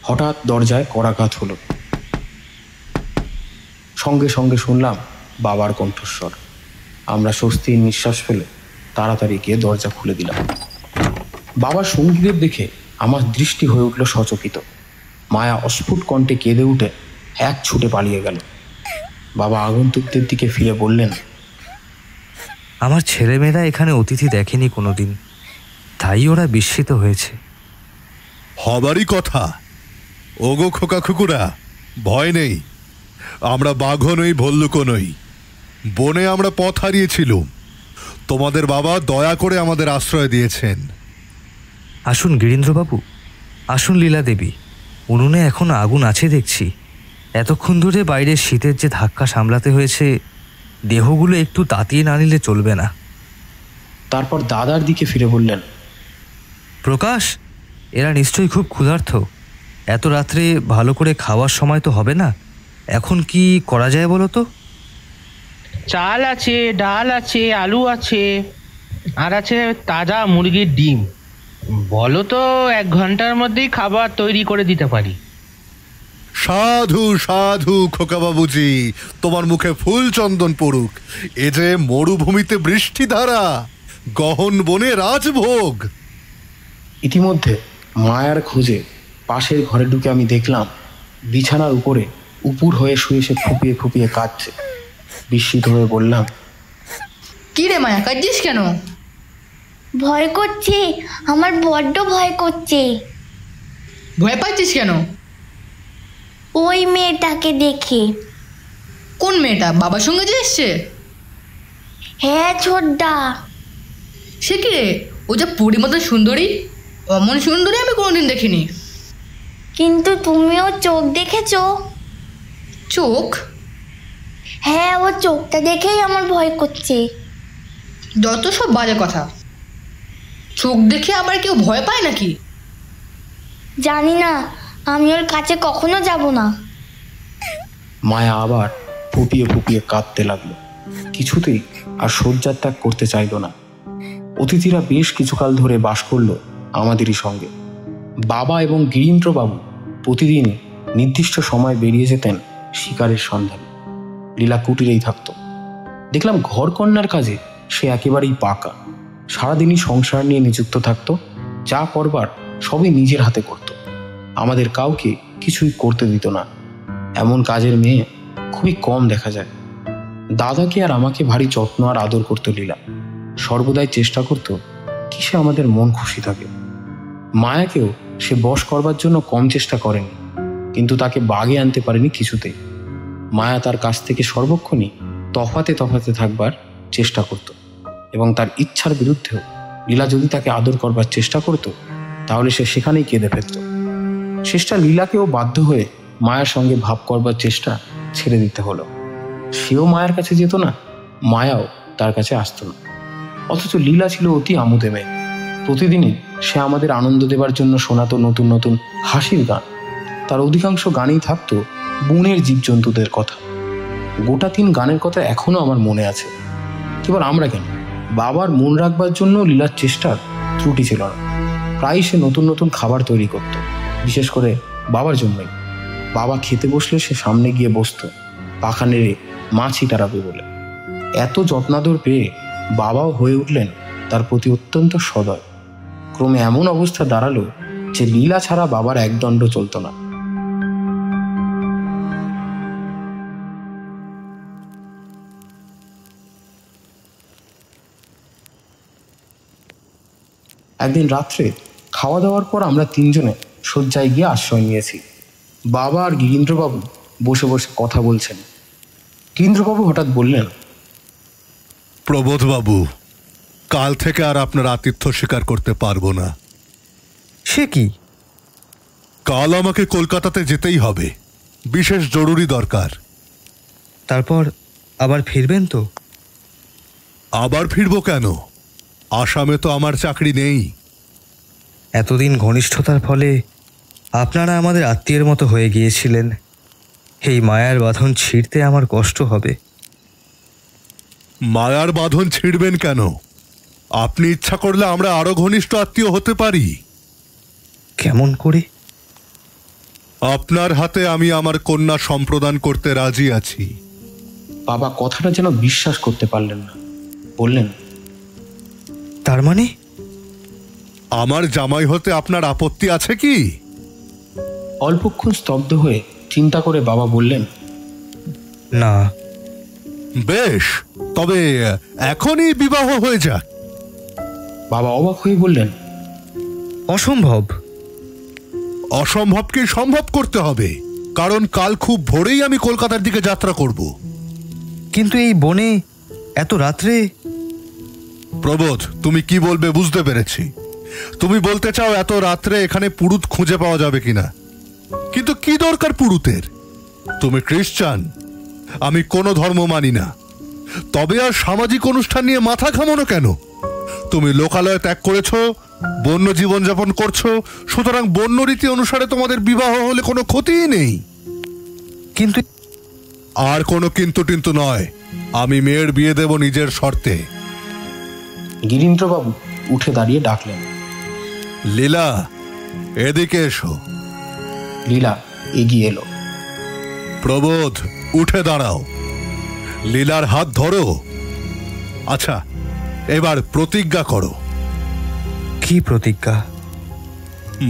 হঠাৎ দরজায় কড়াঘাত হলো। সঙ্গে সঙ্গে শুনলাম বাবার কণ্ঠস্বর। আমরা স্বস্তির নিঃশ্বাস ফেলে তাড়াতাড়ি গিয়ে দরজা খুলে দিলাম। বাবার সঙ্গীদের দেখে আমার দৃষ্টি হয়ে উঠল সচকিত। মায়া অস্ফুট কণ্ঠে কেঁদে উঠে এক ছুটে পালিয়ে গেল। বাবা আগন্তুকদের দিকে ফিরে বললেন, আমার ছেলেমেয়েরা এখানে অতিথি দেখেনি কোনোদিন, তাই ওরা বিস্মিত হয়েছে। হবারই কথা। ওগো খোকা খুকুরা, ভয় নেই। আমরা বাঘও নই, ভল্লুকও নই। বনে আমরা পথ হারিয়েছিলুম। তোমাদের বাবা দয়া করে আমাদের আশ্রয় দিয়েছেন। আসুন গিরীন্দ্রবাবু, আসুন লীলা দেবী। উনুনে এখন আগুন আছে দেখছি। এতক্ষণ ধরে বাইরের শীতের যে ধাক্কা সামলাতে হয়েছে, দেহগুলো একটু তাতিয়ে না নিলে চলবে না। তারপর দাদার দিকে ফিরে বললেন, প্রকাশ, এরা নিশ্চয়ই খুব ক্ষুধার্ত। এত রাত্রে ভালো করে খাওয়ার সময় তো হবে না। এখন কি করা যায় বলো তো? চাল আছে, ডাল আছে, আলু আছে, আর আছে তাজা মুরগির ডিম। বলো তো 1 ঘন্টার মধ্যেই খাবার তৈরি করে দিতে পারি। সাধু সাধু খোকা বাবুজি, তোমার মুখে ফুল চন্দন পড়ুক। এ যে মরুভূমিতে বৃষ্টিধারা, গহন বনে রাজভোগ। ইতিমধ্যে মায়ার খোঁজে পাশের ঘরে ঢুকে আমি দেখলাম বিছানার উপরে উপুর হয়ে শুয়ে সে ফুপিয়ে ফুপিয়ে কাঁদছে। বিস্মিত হয়ে বললাম, কি রে মায়া, কাঁদছিস কেন? ভয় করছে, আমার বড্ড ভয় করছে। ভয় পাচ্ছিস কেন? ওই মেয়েটাকে দেখে। কোন মেয়েটা? বাবার সঙ্গে যে এসছে? হ্যাঁ ছোটদা। সে কি রে? ও যা পরি মতো সুন্দরী, অমন সুন্দরী আমি কোনোদিন দেখিনি। কিন্তু তুমিও চোখ দেখেছো? চোখ? হ্যাঁ, ও চোখটা দেখেই আমার ভয় করছে। যত সব বাজে কথা। চোখ দেখে আবার কেউ ভয় পায় নাকি? জানি না, আমি ওর কাছে কখনো যাব না। মায়া আবার ফুপিয়ে ফুপিয়ে কাঁদতে লাগলো। কিছুতেই আর শয্যা ত্যাগ করতে চাইল না। অতিথিরা বেশ কিছুকাল ধরে বাস করলো আমাদেরই সঙ্গে। বাবা এবং গিরীন্দ্রবাবু প্রতিদিনই নির্দিষ্ট সময় বেরিয়ে যেতেন শিকারের সন্ধানে। লীলা কুটিরেই থাকত। দেখলাম ঘরকন্যার কাজে সে একেবারেই পাকা। সারাদিনই সংসার নিয়ে নিযুক্ত থাকত। যা করবার সবই নিজের হাতে করত। আমাদের কাউকে কিছুই করতে দিত না। এমন কাজের মেয়ে খুবই কম দেখা যায়। দাদাকে আর আমাকে ভারী যত্ন আর আদর করত লীলা। সর্বদাই চেষ্টা করত কিসে আমাদের মন খুশি থাকে। মায়াকেও সে বশ করবার জন্য কম চেষ্টা করেনি, কিন্তু তাকে বাগে আনতে পারেনি কিছুতেই। মায়া তার কাছ থেকে সর্বক্ষণই তফাতে তফাতে থাকবার চেষ্টা করত, এবং তার ইচ্ছার বিরুদ্ধেও লীলা যদি তাকে আদর করবার চেষ্টা করত তাহলে সে সেখানেই কেঁদে ফেলত। শেষটা লীলাকেও বাধ্য হয়ে মায়ের সঙ্গে ভাব করবার চেষ্টা ছেড়ে দিতে হলো। সেও মায়ের কাছে যেত না, মায়াও তার কাছে আসতো না। অথচ লীলা ছিল অতি আমোদে মেয়ে। প্রতিদিনই সে আমাদের আনন্দ দেবার জন্য শোনাতো নতুন নতুন হাসির গান। তার অধিকাংশ গানেই থাকতো বনের জীবজন্তুদের কথা। গোটা 3 গানের কথা এখনো আমার মনে আছে। কেবল আমরা কেন, বাবার মন রাখবার জন্য লীলার চেষ্টার ত্রুটি ছিল না। প্রায়ই সে নতুন নতুন খাবার তৈরি করত, বিশেষ করে বাবার জন্যই। বাবা খেতে বসলে সে সামনে গিয়ে বসতো, পাখা নেড়ে মাছি তাড়াবে বলে। এত যত্নাদর পেয়ে বাবাও হয়ে উঠলেন তার প্রতি অত্যন্ত সদয়। ক্রমে এমন অবস্থা দাঁড়ালো যে লীলা ছাড়া বাবার একদণ্ড চলত না। একদিন রাত্রে খাওয়া দাওয়ার পর আমরা 3 জনে শয্যায় গিয়ে আশ্রয় নিয়েছি। বাবা আর গিরীন্দ্রবাবু বসে বসে কথা বলছেন। গিরীন্দ্রবাবু হঠাৎ বললেন, প্রবোধবাবু, কাল থেকে আর আপনার আতিথ্য স্বীকার করতে পারবো না। সে কি? কাল আমাকে কলকাতাতে যেতেই হবে, বিশেষ জরুরি দরকার। তারপর আবার ফিরবেন তো? আবার ফিরবো কেন? আসামে তো আমার চাকরি নেই। এতদিন ঘনিষ্ঠতার ফলে আপনারা আমাদের আত্মীয়ের মতো হয়ে গিয়েছিলেন। এই মায়ার বাঁধন ছিঁড়তে আমার কষ্ট হবে। মায়ার বাঁধন ছিঁড়বেন কেন? আপনি ইচ্ছা করলে আমরা আরো ঘনিষ্ঠ আত্মীয় হতে পারি। কেমন করে? আপনার হাতে আমি আমার কন্যা সম্প্রদান করতে রাজি আছি। বাবা কথাটা যেন বিশ্বাস করতে পারলেন না। বললেন, তার মানে? আমার জামাই হতে আপনার আপত্তি আছে কি? অল্পক্ষণ স্তব্ধ হয়ে চিন্তা করে বাবা বললেন, না। বেশ, তবে এখনই বিবাহ হয়ে যাক। বাবা অবাক হয়ে বললেন, অসম্ভব। অসম্ভবকে সম্ভব করতে হবে, কারণ কাল খুব ভোরেই আমি কলকাতার দিকে যাত্রা করব। কিন্তু এই বনে এত রাত্রে? প্রবোধ, তুমি কি বলবে বুঝতে পেরেছি। তুমি বলতে চাও এত রাত্রে এখানে পুরুত খুঁজে পাওয়া যাবে কিনা, কিন্তু কি দরকার পুরুতের? তুমি খ্রিস্টান, আমি কোনো ধর্ম মানি না, তবে আর সামাজিক অনুষ্ঠান নিয়ে মাথা ঘামানো কেন? তুমি লোকালয় ত্যাগ করেছ, বন্য জীবনযাপন করছো, সুতরাং বন্য রীতি অনুসারে তোমাদের বিবাহ হলে কোনো ক্ষতিই নেই। কিন্তু আর কোনো কিন্তু টিন্তু নয়, আমি মেয়ের বিয়ে দেব নিজের শর্তে। গিরীন্দ্রবাবু উঠে দাঁড়িয়ে ডাকলেন, লীলা, এদিকে এসো। লীলা এগিয়ে এলো। প্রবোধ, উঠে দাঁড়াও। লীলার হাত ধরো। আচ্ছা, এবার প্রতিজ্ঞা করো। কি প্রতিজ্ঞা?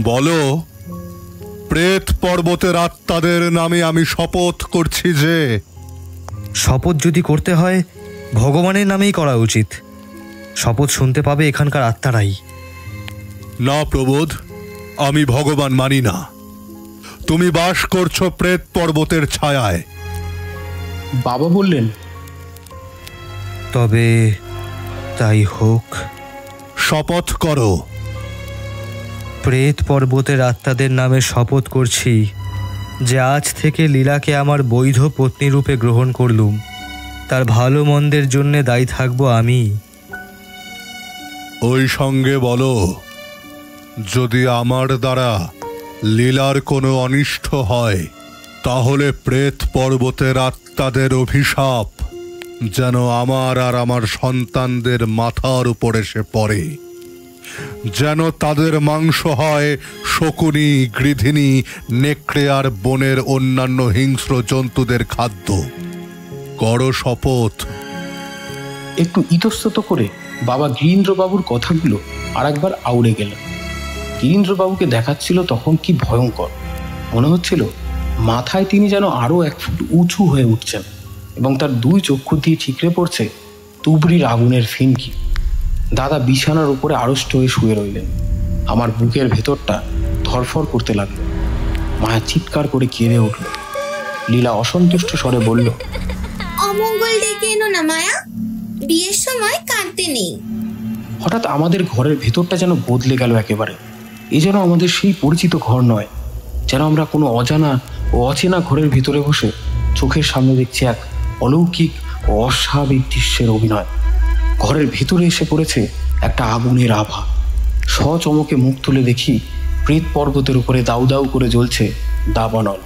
বলো, প্রেত পর্বতের আত্মাদের নামে আমি শপথ করছি যে। শপথ যদি করতে হয় ভগবানের নামেই করা উচিত। শপথ শুনতে পাবে এখানকার আত্মারাই। না প্রবোধ, আমি ভগবান মানি না। তুমি বাস করছো প্রেত পর্বতের ছায়ায়। বাবা বললেন, তবে তাই হোক। শপথ করো। প্রেত পর্বতের আত্মাদের নামে শপথ করছি যে আজ থেকে লীলাকে আমার বৈধ পত্নী রূপে গ্রহণ করলুম। তার ভালো মন্দের জন্য দায়ী থাকবো আমি। ওই সঙ্গে বলো, যদি আমার দ্বারা লীলার কোনো অনিষ্ট হয়, তাহলে প্রেত পর্বতের আত্মাদের অভিশাপ যেন আমার আর আমার সন্তানদের মাথার উপর এসে পড়ে, যেন তাদের মাংস হয় শকুনি, গৃধিনী, নেকড়ে আর বনের অন্যান্য হিংস্র জন্তুদের খাদ্য। করো শপথ। একটু ইতস্তত করে বাবা গিরীন্দ্রবাবুর কথাগুলো আর একবার আউড়ে গেলেন। গিরীন্দ্রবাবুকে দেখাচ্ছিল তখন কি ভয়ঙ্কর। মনে হচ্ছিল মাথায় তিনি যেন আরো 1 ফুট উঁচু হয়ে উঠছেন এবং তার 2 চক্ষু দিয়ে ঠিকরে পড়ছে তুবড়ির আগুনের ফিনকি। দাদা বিছানার উপরে আড়ষ্ট হয়ে শুয়ে রইলেন। আমার বুকের ভেতরটা ধরফর করতে লাগলো। মায়া চিৎকার করে কেঁদে উঠল। লীলা অসন্তুষ্ট স্বরে বলল, অমঙ্গল ডেকে এনো না মায়া, বিয়ের সময় কাঁদতে নেই। হঠাৎ আমাদের ঘরের ভেতরটা যেন বদলে গেল একেবারে। এ যেন আমাদের সেই পরিচিত ঘর নয়, যেন আমরা কোনো অজানা ও অচেনা ঘরের ভিতরে বসে চোখের সামনে দেখছি এক অলৌকিক ও অস্বাভাবিক দৃশ্যের অভিনয়। ঘরের ভেতরে এসে পড়েছে একটা আগুনের আভা। সচমকে মুখ তুলে দেখি প্রেত পর্বতের উপরে দাউ দাউ করে জ্বলছে দাবানল।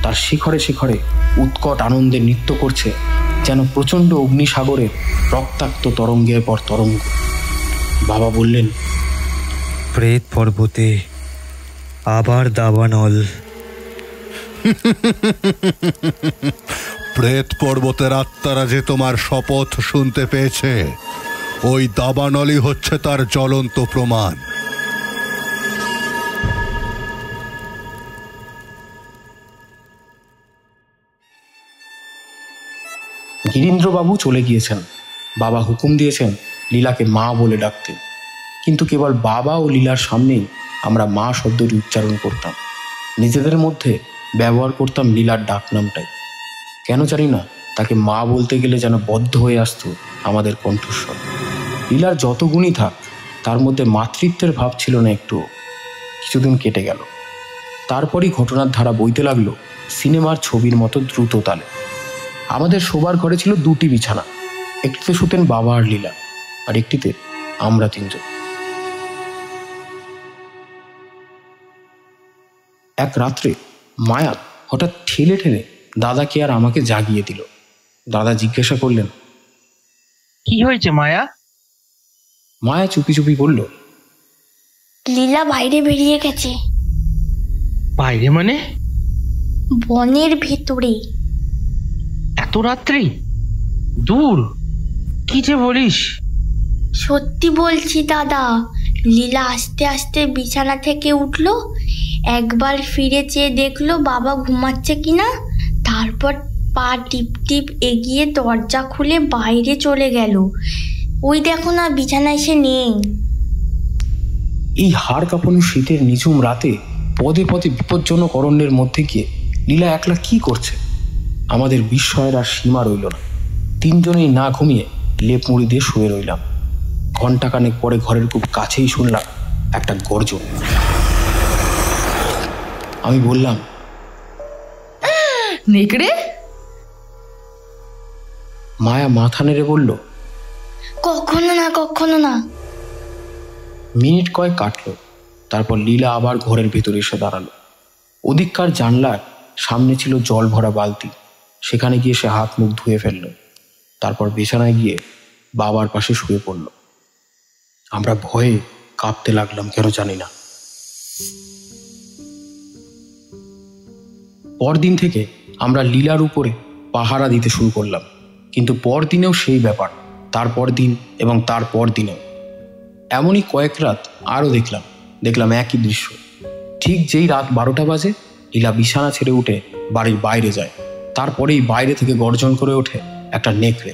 তার শিখরে শিখরে উৎকট আনন্দে নৃত্য করছে যেন প্রচণ্ড অগ্নিসাগরের রক্তাক্ত তরঙ্গের পর তরঙ্গ। বাবা বললেন, প্রেত পর্বতে আবার দাবানল। প্রেত পর্বতের আত্মারা যে তোমার শপথ শুনতে পেয়েছে, ওই দাবানলই হচ্ছে তার জ্বলন্ত প্রমাণ। গিরীন্দ্রবাবু চলে গিয়েছেন। বাবা হুকুম দিয়েছেন লীলাকে মা বলে ডাকতে, কিন্তু কেবল বাবা ও লীলার সামনেই আমরা মা শব্দটি উচ্চারণ করতাম। নিজেদের মধ্যে ব্যবহার করতাম লীলার ডাকনামটাই। কেন জানি না, তাকে মা বলতে গেলে যেন বদ্ধ হয়ে আসতো আমাদের কণ্ঠস্বর। লীলার যত গুণই থাক, তার মধ্যে মাতৃত্বের ভাব ছিল না একটু। কিছুদিন কেটে গেল, তারপরই ঘটনার ধারা বইতে লাগলো সিনেমার ছবির মতো দ্রুত তালে। আমাদের শোবার ঘরে ছিল 2টি বিছানা। একটিতে শুতেন বাবা আর লীলা, আর একটিতে আমরা 3 জন। এক রাত্রে মায়া হঠাৎ ঠেলে ঠেলে দাদাকে আর আমাকে জাগিয়ে দিল। দাদা জিজ্ঞাসা করলেন, কি হয়েছে মায়া? মায়া চুপি চুপি বলল, লীলা বাইরে বেরিয়ে গেছে। বাইরে মানে? বনের ভেতরে। এত রাত্রি? দূর? কি যে বলিস! সত্যি বলছি দাদা। লীলা আস্তে আস্তে বিছানা থেকে উঠলো, একবার ফিরে চেয়ে দেখলো বাবা ঘুমাচ্ছে কিনা, তারপর পা টিপ টিপ এগিয়ে দরজা খুলে বাইরে চলে গেল। ওই দেখো না, বিছানায় সে নেই। এই হাড় কাঁপানো শীতের নিঝুম রাতে পদে পদে বিপজ্জনক অরণ্যের মধ্যে গিয়ে লীলা একলা কি করছে? আমাদের বিস্ময়ের আর সীমা রইল না। তিনজনেই না ঘুমিয়ে লেপ মুড়ি দিয়ে শুয়ে রইলাম। ঘণ্টাখানেক পরে ঘরের খুব কাছেই শুনলাম একটা গর্জন। আমি বললাম, নেকড়ে? মায়া মাথা নেড়ে বলল, কখনো না, কখনো না। মিনিট কয়েক কাটলো। তারপর লীলা আবার ঘরের ভেতরে এসে দাঁড়ালো। ওদিককার জানলার সামনে ছিল জল ভরা বালতি। সেখানে গিয়ে সে হাত মুখ ধুয়ে ফেললো। তারপর বিছানায় গিয়ে বাবার পাশে শুয়ে পড়ল। আমরা ভয়ে কাঁপতে লাগলাম, কেন জানি না। পরদিন থেকে আমরা লীলার উপরে পাহারা দিতে শুরু করলাম। কিন্তু পরদিনেও সেই ব্যাপার, তারপর দিন এবং তারপর দিনেও এমনই কয়েক রাত আরও দেখলাম একই দৃশ্য। ঠিক যেই রাত 12টা বাজে, লীলা বিছানা ছেড়ে উঠে বাড়ির বাইরে যায়। তারপরেই বাইরে থেকে গর্জন করে ওঠে একটা নেকড়ে।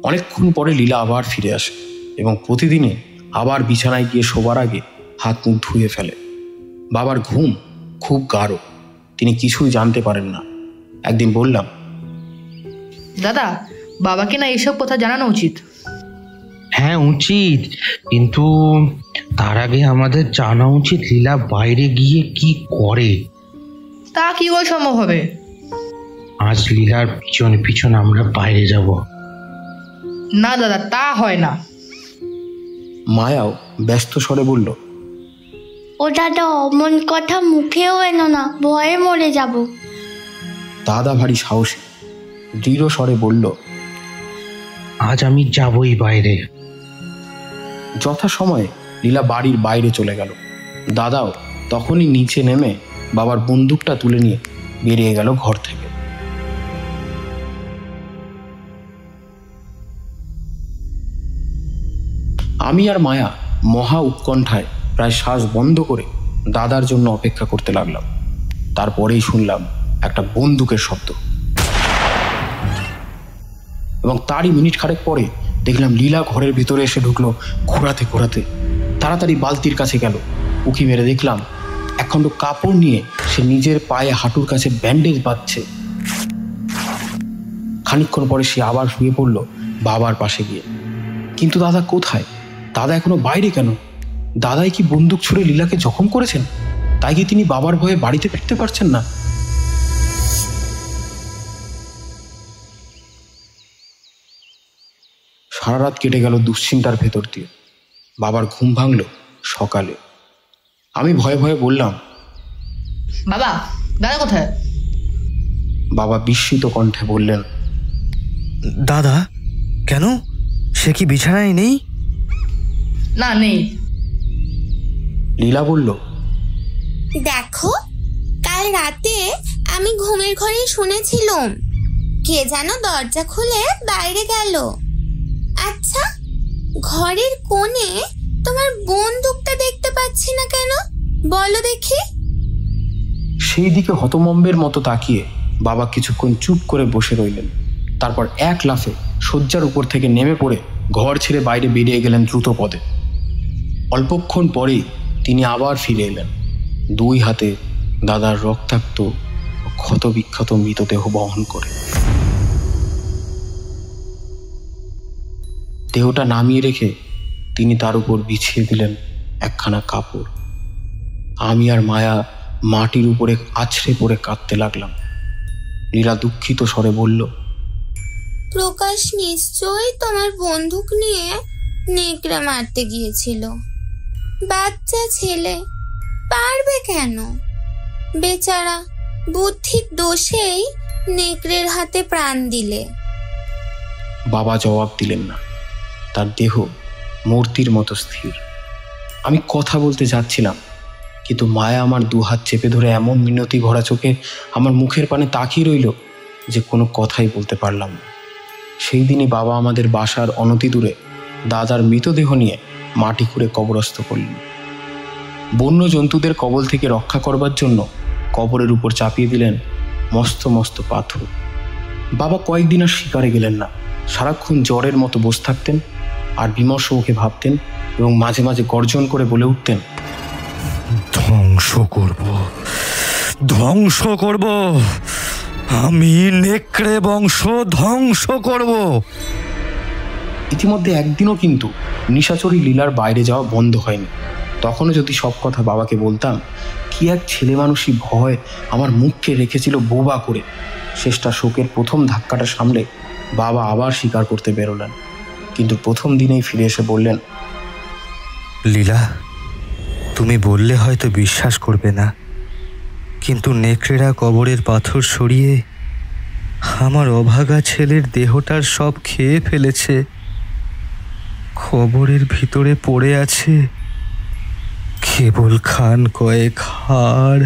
অনেকক্ষণ পরে লীলা আবার ফিরে আসে এবং প্রতিদিনই আবার বিছানায় গিয়ে শোবার আগে হাত মুখ ধুয়ে ফেলে। বাবার ঘুম খুব গাঢ়, তিনি কিছুই জানতে পারেন না। একদিন বললাম, দাদা, বাবাকে না এইসব কথা জানানো উচিত। হ্যাঁ উচিত, কিন্তু তার আগে আমাদের জানা উচিত লীলা বাইরে গিয়ে কি করে। তা কি করে সম্ভব হবে? আজ লীলার পিছনে পিছনে আমরা বাইরে যাব। না দাদা, তা হয় না। মায়াও ব্যস্ত স্বরে বলল, ও দাদা, অমন কথা মুখেও এনো না, ভয়ে মরে যাব। দাদা ভারী সাহসী, দৃঢ় স্বরে বলল, আজ আমি যাবই বাইরে। যথাসময়ে লীলা বাড়ির বাইরে চলে গেল। দাদাও তখনই নিচে নেমে বাবার বন্দুকটা তুলে নিয়ে বেরিয়ে গেল ঘর থেকে। আমি আর মায়া মহা উৎকণ্ঠায় প্রায় শ্বাস বন্ধ করে দাদার জন্য অপেক্ষা করতে লাগলাম। তারপরেই শুনলাম একটা বন্দুকের শব্দ এবং তারই মিনিট খানেক পরে দেখলাম লীলা ঘরের ভিতরে এসে ঢুকলো ঘোরাতে ঘোরাতে। তাড়াতাড়ি বালতির কাছে গেল, উকি মেরে দেখলাম একখণ্ড কাপড় নিয়ে সে নিজের পায়ে হাঁটুর কাছে ব্যান্ডেজ বাঁধছে। খানিকক্ষণ পরে সে আবার শুয়ে পড়ল বাবার পাশে গিয়ে। কিন্তু দাদা কোথায়? দাদা এখনো বাইরে কেন? দাদাই কি বন্দুক ছুড়ে লীলাকে জখম করেছেন? তাই কি তিনি বাবার ভয়ে বাড়িতে ফিরতে পারছেন না? সারা রাত কেটে গেল দুশ্চিন্তার ভেতর দিয়ে। বাবার ঘুম ভাঙল সকালে। আমি ভয়ে ভয়ে বললাম, বাবা, দাদা কোথায়? বাবা বিস্মিত কণ্ঠে বললেন, দাদা কেন? সে কি বিছানায় নেই? না, নেই। লীলা বলল, দেখো, কাল রাতে আমি ঘুমের ঘরে শুনেছিলাম কে যেন দরজা খুলে বাইরে গেল। আচ্ছা, ঘরের কোণে তোমার বন্দুকটা দেখতে পাচ্ছি না কেন, বলো দেখি। সেই দিকে হতমম্বের মতো তাকিয়ে বাবা কিছুক্ষণ চুপ করে বসে রইলেন। তারপর এক লাফে শয্যার উপর থেকে নেমে পড়ে ঘর ছেড়ে বাইরে বেরিয়ে গেলেন দ্রুত পদে। অল্পক্ষণ পরেই তিনি আবার ফিরে এলেন, দুই হাতে দাদার রক্তাক্ত ও ক্ষতবিক্ষত মৃতদেহ বহন করে। দেহটা নামিয়ে রেখে তিনি তার উপর বিছিয়ে দিলেন একখানা কাপড়। আমি আর মায়া মাটির উপরে আছড়ে পড়ে কাঁদতে লাগলাম। লীলা দুঃখিত স্বরে বলল, প্রকাশ নিশ্চয়ই তোমার বন্দুক নিয়ে নেকড়ে মারতে গিয়েছিল। বাচ্চা ছেলে, পারবে কেন? বেচারা বুদ্ধির দোষেই নেকড়ের হাতে প্রাণ দিলে। বাবা জবাব দিলেন না। তার দেহ মূর্তির মতো স্থির। আমি কথা বলতে যাচ্ছিলাম, কিন্তু মায়া আমার দুহাত চেপে ধরে এমন মিনতি ভরা চোখে আমার মুখের পানে তাকিয়ে রইল যে কোনো কথাই বলতে পারলাম না। সেই দিনই বাবা আমাদের বাসার অনতি দূরে দাদার মৃতদেহ নিয়ে মাটি খুঁড়ে কবরস্থ করলেন। বন্য জন্তুদের কবল থেকে রক্ষা করবার জন্য কবরের উপর চাপিয়ে দিলেন মস্ত মস্ত পাথর। বাবা কয়েকদিন আর শিকারে গেলেন না, সারাক্ষণ জ্বরের মতো বসে থাকতেন আর বিমর্ষ মুখে ভাবতেন এবং মাঝে মাঝে গর্জন করে বলে উঠতেন, ধ্বংস করব, ধ্বংস করব, আমি নেকড়ে বংশ ধ্বংস করব। ইতিমধ্যে একদিনও কিন্তু নিশাচরী লীলার বাইরে যাওয়া বন্ধ হয়নি। তখনও যদি সব কথা বাবাকে বলতাম, কি এক ছেলে মানুষই ভয় আমার মুখকে রেখেছিল বোবা করে। শেষটা শোকের প্রথম ধাক্কাটা সামলে বাবা আবার শিকার করতে বেরোলেন, কিন্তু প্রথম দিনেই ফিরে এসে বললেন, লীলা, তুমি বললে হয়তো বিশ্বাস করবে না, কিন্তু নেকড়েরা কবরের পাথর সরিয়ে আমার অভাগা ছেলের দেহটার সব খেয়ে ফেলেছে। কবরের ভিতরে পড়ে আছে কেবল খান কয়েক হাড়।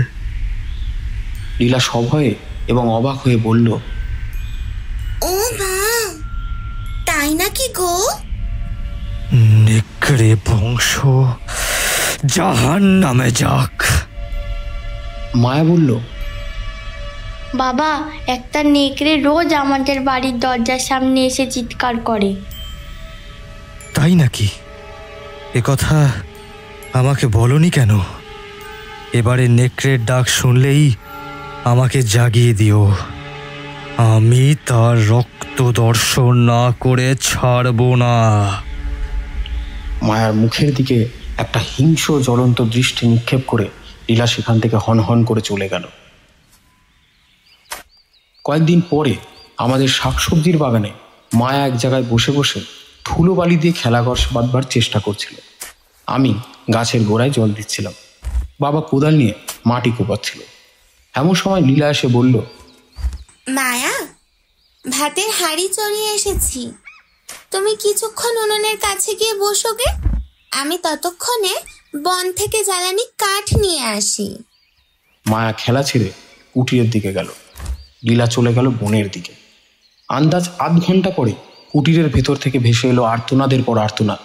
লীলা সভয়ে এবং অবাক হয়ে বলল, ও মা, তাই নাকি গো? নেকড়ে বংশ জাহান্নামে যাক। মায়া বলল, বাবা, একটা নেকড়ে রোজ আমাদের বাড়ির দরজার সামনে এসে চিৎকার করে। তাই নাকি? এ কথা আমাকে বলনি কেন? এবারে নেকড়ের ডাক শুনলেই আমাকে জাগিয়ে দিও, আমি তার রক্ত দর্শন না করে ছাড়ব না। মায়ার মুখের দিকে একটা হিংস্র জ্বলন্ত দৃষ্টি নিক্ষেপ করে লীলা সেখান থেকে হনহন করে চলে গেল। কয়েকদিন পরে আমাদের শাকসবজির বাগানে মায়া এক জায়গায় বসে বসে ধুলো বালি দিয়ে খেলাঘর বাঁধবার চেষ্টা করছিল। আমি গাছের গোড়ায় জল দিচ্ছিলাম, বাবা কোদাল নিয়ে মাটি কোপাচ্ছিল। এমন সময় লীলা এসে বলল, মায়া, ভাতের হাঁড়ি চড়িয়ে এসেছি, তুমি কিছুক্ষণ উনুনের কাছে গিয়ে বসো গে, আমি ততক্ষণে বন থেকে জ্বালানি কাঠ নিয়ে আসি। মায়া খেলা ছেড়ে কুটিরের দিকে গেল, লীলা চলে গেল বনের দিকে। আন্দাজ আধ ঘন্টা পরে কুটিরের ভেতর থেকে ভেসে এলো আর্তনাদের পর আর্তনাদ।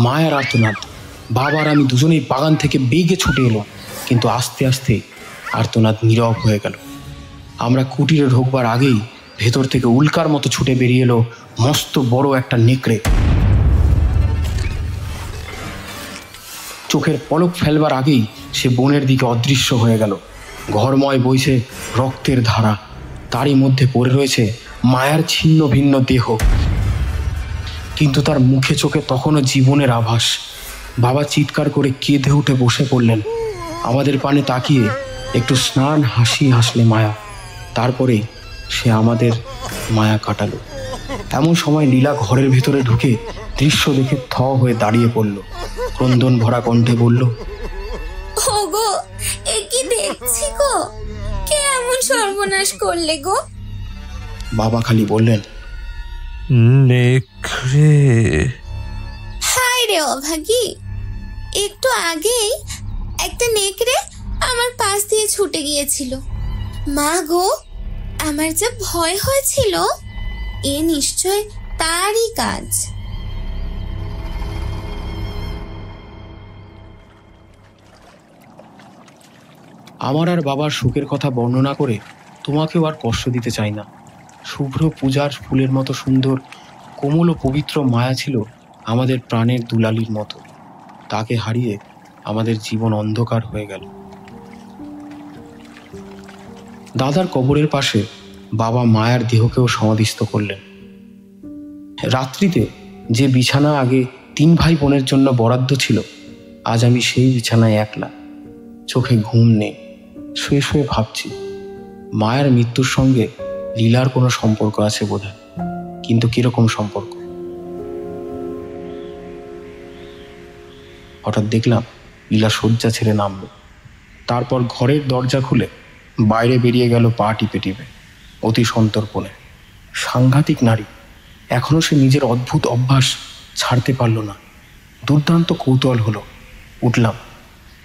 মায়ার আর্তনাদ, বাবার আমি দুজনেই বাগান থেকে বেগে ছুটে এলো, কিন্তু আস্তে আস্তে আর্তনাদ নীরব হয়ে গেল। আমরা কুটিরে ঢোকবার আগেই ভেতর থেকে উল্কার মতো ছুটে বেরিয়ে এলো মস্ত বড় একটা নেকড়ে। চোখের পলক ফেলবার আগেই সে বনের দিকে অদৃশ্য হয়ে গেল। ঘরময় বইছে রক্তের ধারা, তারই মধ্যে পড়ে রয়েছে মায়ার ছিন্ন ভিন্ন দেহ, কিন্তু তার মুখে চোখে তখনও জীবনের আভাস। বাবা চিৎকার করে কেঁদে উঠে বসে পড়লেন। আমাদের পানে তাকিয়ে একটু স্নান হাসি হাসলে মায়া, তারপরে সে আমাদের মায়া কাটালো। এমন সময় লীলা ঘরের ভেতরে ঢুকে দৃশ্য দেখে থ হয়ে দাঁড়িয়ে পড়ল, ক্রন্দন ভরা কণ্ঠে বলল, ও গো, এ কি দেখছি গো, কে এমন সর্বনাশ করলে গো? বাবা খালি বললেন, নেকড়ে। হায় রে অভাগী, একটু আগেই একটা নেকড়ে আমার পাশ দিয়ে ছুটে গিয়েছিল। মা গো, আমার যা ভয় হয়েছিল, এ নিশ্চয় তারই কাজ। আমার আর বাবার সুখের কথা বর্ণনা করে তোমাকেও আর কষ্ট দিতে চাই না। শুভ্র পূজার ফুলের মতো সুন্দর, কোমল ও পবিত্র মায়া ছিল আমাদের প্রাণের দুলালির মতো। তাকে হারিয়ে আমাদের জীবন অন্ধকার হয়ে গেল। দাদার কবরের পাশে বাবা মায়ার দেহকেও সমাধিস্থ করলেন। রাত্রিতে যে বিছানা আগে 3 ভাই বোনের জন্য বরাদ্দ ছিল, আজ আমি সেই বিছানায় একলা, চোখে ঘুম নেই। শুয়ে শুয়ে ভাবছি, মায়ের মৃত্যুর সঙ্গে লীলার কোনো সম্পর্ক আছে বোধহয়, কিন্তু কিরকম সম্পর্ক? হঠাৎ দেখলাম লীলা শয্যা ছেড়ে নামলো, তারপর ঘরের দরজা খুলে বাইরে বেরিয়ে গেল পা টিপে টিপে, অতি সন্তর্পণে। সাংঘাতিক নারী, এখনো সে নিজের অদ্ভুত অভ্যাস ছাড়তে পারল না। দুর্দান্ত কৌতূহল হলো। উঠলাম,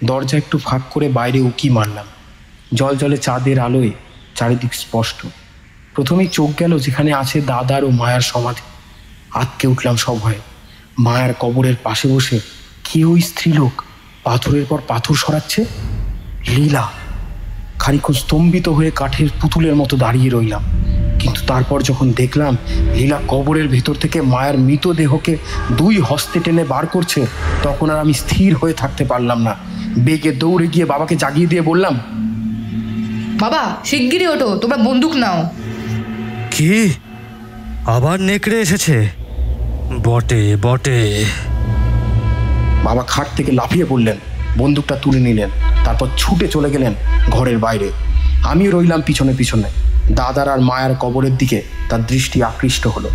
দরজা একটু ফাঁক করে বাইরে উকি মারলাম। জল জলে চাঁদের আলোয় চারিদিক স্পষ্ট। প্রথমেই চোখ গেল যেখানে আছে দাদার ও মায়ার সমাধি। আটকে উঠলাম সভয়ে। মায়ার কবরের পাশে বসে কে ওই স্ত্রীলোক পাথরের পর পাথর সরাচ্ছে? লীলা। খানিকক্ষণ স্তম্ভিত হয়ে কাঠের পুতুলের মতো দাঁড়িয়ে রইলাম। কিন্তু তারপর যখন দেখলাম লীলা কবরের ভেতর থেকে মায়ের মৃতদেহকে 2 হস্তে টেনে বার করছে, তখন আর আমি স্থির হয়ে থাকতে পারলাম না। বেগে দৌড়ে গিয়ে বাবাকে জাগিয়ে দিয়ে বললাম, বাবা শিগগিরই ওঠো, তোমরা বন্দুক নাও। কি আবার নেকড়ে এসেছে? বটে বটে। বাবা খাট থেকে লাফিয়ে পড়লেন, বন্দুকটা তুলে নিলেন, তারপর ছুটে চলে গেলেন ঘরের বাইরে। আমিও রইলাম পিছনে পিছনে। দাদার আর মায়ার কবরের দিকে তার দৃষ্টি আকৃষ্ট হলো।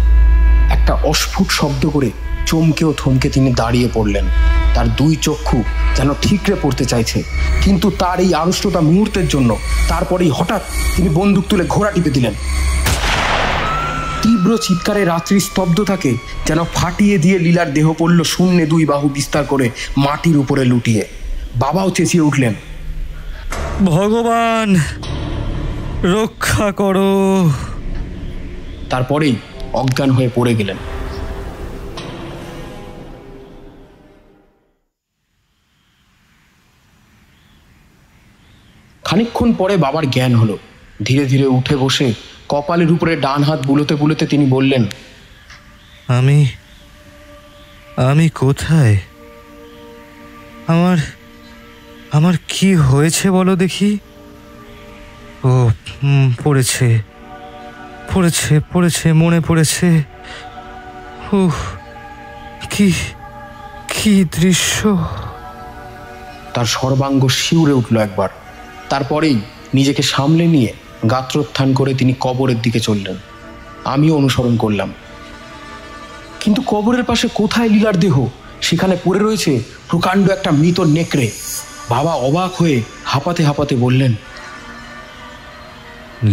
একটা অস্ফুট শব্দ করে চমকে ও থমকে তিনি দাঁড়িয়ে পড়লেন। তার 2 চক্ষু যেন ঠিকরে পড়তে চাইছে, কিন্তু তার এই আড়ষ্টতা মুহূর্তের জন্য। তারপরেই হঠাৎ তিনি বন্দুক তুলে ঘোড়া টিপে দিলেন। তীব্র চিৎকারে রাত্রি স্তব্ধতাকে যেন ফাটিয়ে দিয়ে লীলার দেহ পড়ল শূন্যে 2 বাহু বিস্তার করে মাটির উপরে লুটিয়ে। বাবাও চেঁচিয়ে উঠলেন, ভগবান রক্ষা করো। তারপরেই অজ্ঞান হয়ে পড়ে গেলেন। খানিকক্ষণ পরে বাবার জ্ঞান হলো। ধীরে ধীরে উঠে বসে কপালের উপরে ডান হাত বুলোতে বুলোতে তিনি বললেন, আমি কোথায়? আমার কি হয়েছে বলো দেখি। ও পড়েছে পড়েছে পড়েছে মনে পড়েছে। কি দৃশ্য! তার সর্বাঙ্গ শিউরে উঠল একবার। তারপরেই নিজেকে সামলে নিয়ে গাত্রোত্থান করে তিনি কবরের দিকে চললেন। আমিও অনুসরণ করলাম। কিন্তু কবরের পাশে কোথায় লীলার দেহ? সেখানে পড়ে রয়েছে প্রকাণ্ড একটা মৃত নেকড়ে। বাবা অবাক হয়ে হাঁপাতে হাঁপাতে বললেন,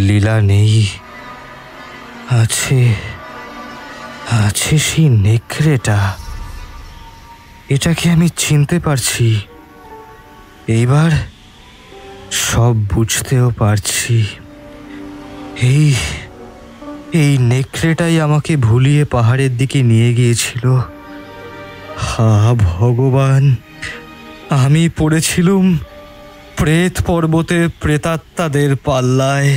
লীলা নেই, আছে সেই নেকড়েটা। এটাকে আমি চিনতে পারছি, এইবার সব বুঝতেও পারছি। এই নেকড়েটাই আমাকে ভুলিয়ে পাহাড়ের দিকে নিয়ে গিয়েছিল। হা ভগবান, আমি পড়েছিলুম প্রেত পর্বতে প্রেতাত্মাদের পাল্লায়।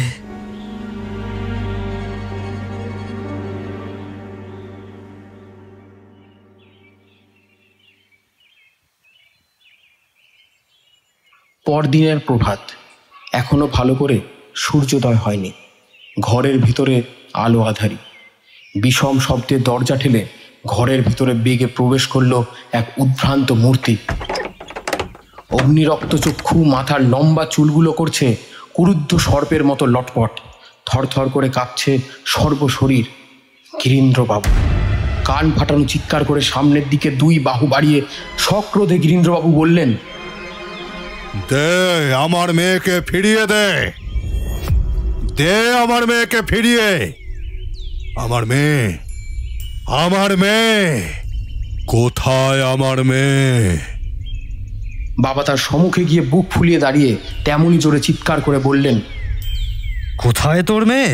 পরদিনের প্রভাত। এখনো ভালো করে সূর্যোদয় হয়নি। ঘরের ভিতরে আলো আধারি। বিষম শব্দে দরজা ঠেলে ঘরের ভিতরে বেগে প্রবেশ করলো এক উদ্ভ্রান্ত মূর্তি। অগ্নিরক্ত চক্ষু, মাথার লম্বা চুলগুলো করছে কুরুদ্ধ সর্পের মতো লটপট। থরথর করে কাঁপছে সর্বশরীর। গিরীন্দ্রবাবু। কান ফাটানো চিৎকার করে সামনের দিকে 2 বাহু বাড়িয়ে সক্রোধে গিরীন্দ্রবাবু বললেন, দে আমার মেয়েকে ফিরিয়ে দে, দে আমার মেয়েকে ফিরিয়ে। আমার মেয়ে কোথায়? আমার মেয়ে। বাবা তার সম্মুখে গিয়ে বুক ফুলিয়ে দাঁড়িয়ে তেমনই জোরে চিৎকার করে বললেন, কোথায় তোর মেয়ে?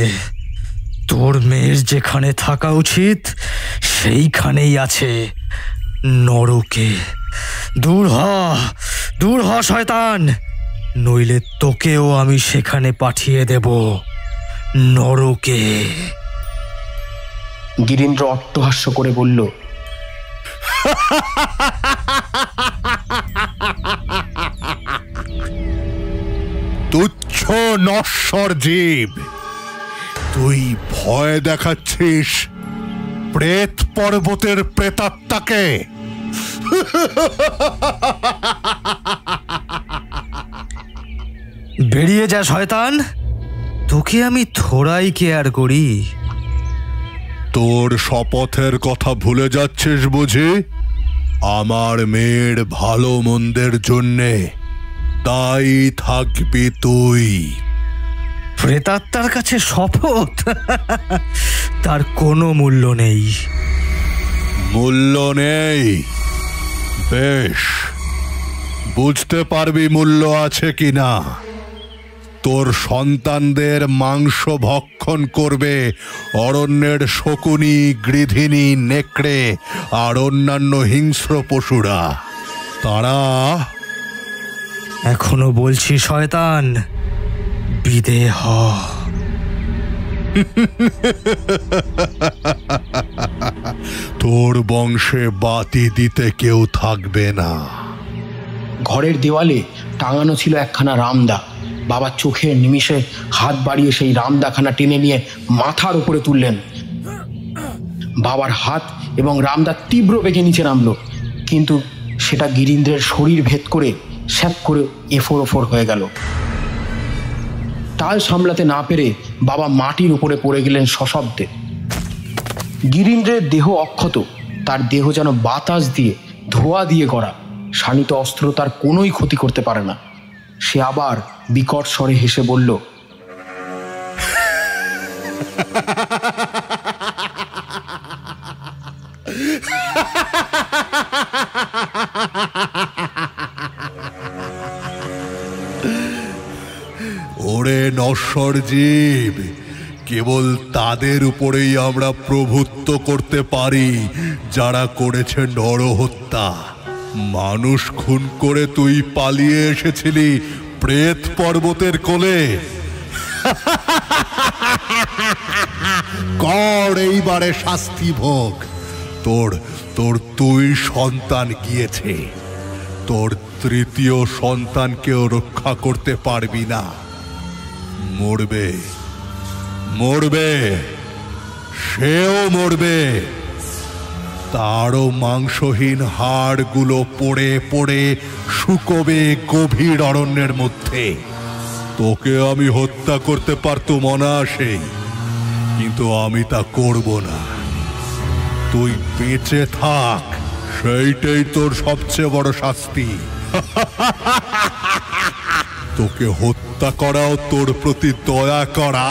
তোর মেয়ের যেখানে থাকা উচিত সেইখানেই আছে, নরকে। দূর হ শয়তান, নইলে তোকেও আমি সেখানে পাঠিয়ে দেব, নরকে। গিরীন্দ্র অট্টহাস্য করে বলল, তুচ্ছ নশ্বর জীব, তুই ভয় দেখাচ্ছিস প্রেত পর্বতের প্রেতাত্মাকে? বেরিয়ে যা শয়তান, তোকে আমি থোড়াই কেয়ার করি। তোর শপথের কথা ভুলে যাচ্ছিস বুঝি? আমার মেয়ের ভালো মন্দের জন্যে তাই থাকবি তুই। প্রেতাত্মার কাছে শপথ? তার কোনো মূল্য নেই। মূল্য নেই? বেশ বুঝতে পারবি মূল্য আছে কিনা। তোর সন্তানদের মাংস ভক্ষণ করবে অরণ্যের শকুনি, গৃধিনী, নেকড়ে আর অন্যান্য হিংস্র পশুরা। তারা এখনো বলছি শয়তান, বিদেয় হ। তোর বংশে বাতি দিতে কেউ থাকবে না। ঘরের দেওয়ালে টাঙানো ছিল একখানা রামদা। বাবা চোখের নিমিষে হাত বাড়িয়ে সেই রামদাখানা টেনে নিয়ে মাথার উপরে তুললেন। বাবার হাত এবং রামদা তীব্র বেগে নিচে নামলো, কিন্তু সেটা গিরীন্দ্রের শরীর ভেদ করে স্যাপ করে এফোর ওফোর হয়ে গেল। তাল সামলাতে না পেরে বাবা মাটির উপরে পড়ে গেলেন সশব্দে। গিরীন্দ্রের দেহ অক্ষত, তার দেহ যেন বাতাস দিয়ে, ধোঁয়া দিয়ে গড়া। শানিত অস্ত্র তার কোনোই ক্ষতি করতে পারে না। সে আবার বিকট স্বরে হেসে বলল, ওরে নশ্বর জীব, কেবল তাদের উপরেই আমরা প্রভুত্ব করতে পারি যারা করেছে নরহত্যা। মানুষ খুন করে তুই পালিয়ে এসেছিলি প্রেত পর্বতের কোলে। কর এইবারে শাস্তি ভোগ। তোর তোর দুই সন্তান গিয়েছে, তোর তৃতীয় সন্তানকেও রক্ষা করতে পারবি না। মরবে, মরবে, সেও মরবে। তারও মাংসহীন হাড়গুলো পড়ে পড়ে শুকোবে গভীর অরণ্যের মধ্যে। তোকে আমি হত্যা করতে পারতুম অনায়াসেই, কিন্তু আমি তা করব না। তুই বেঁচে থাক, সেইটাই তোর সবচেয়ে বড় শাস্তি। তোকে হত্যা করাও তোর প্রতি দয়া করা।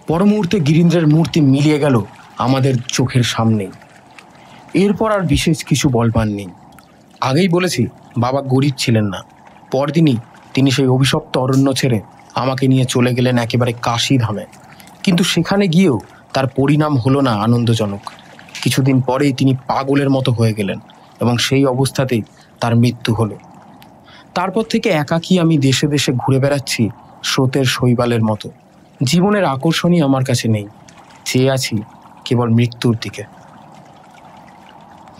পর মুহূর্তে গিরীন্দ্রের মূর্তি মিলিয়ে গেল আমাদের চোখের সামনে। এরপর আর বিশেষ কিছু বলবার নেই। আগেই বলেছি, বাবা গরিব ছিলেন না। পরদিনই তিনি সেই অভিশপ্ত অরণ্য ছেড়ে আমাকে নিয়ে চলে গেলেন একেবারে কাশী ধামে। কিন্তু সেখানে গিয়েও তার পরিণাম হলো না আনন্দজনক। কিছুদিন পরেই তিনি পাগলের মতো হয়ে গেলেন এবং সেই অবস্থাতেই তার মৃত্যু হলো। তারপর থেকে একাকী আমি দেশে দেশে ঘুরে বেড়াচ্ছি স্রোতের শৈবালের মতো। জীবনের আকর্ষণই আমার কাছে নেই, চেয়ে আছি কেবল মৃত্যুর দিকে।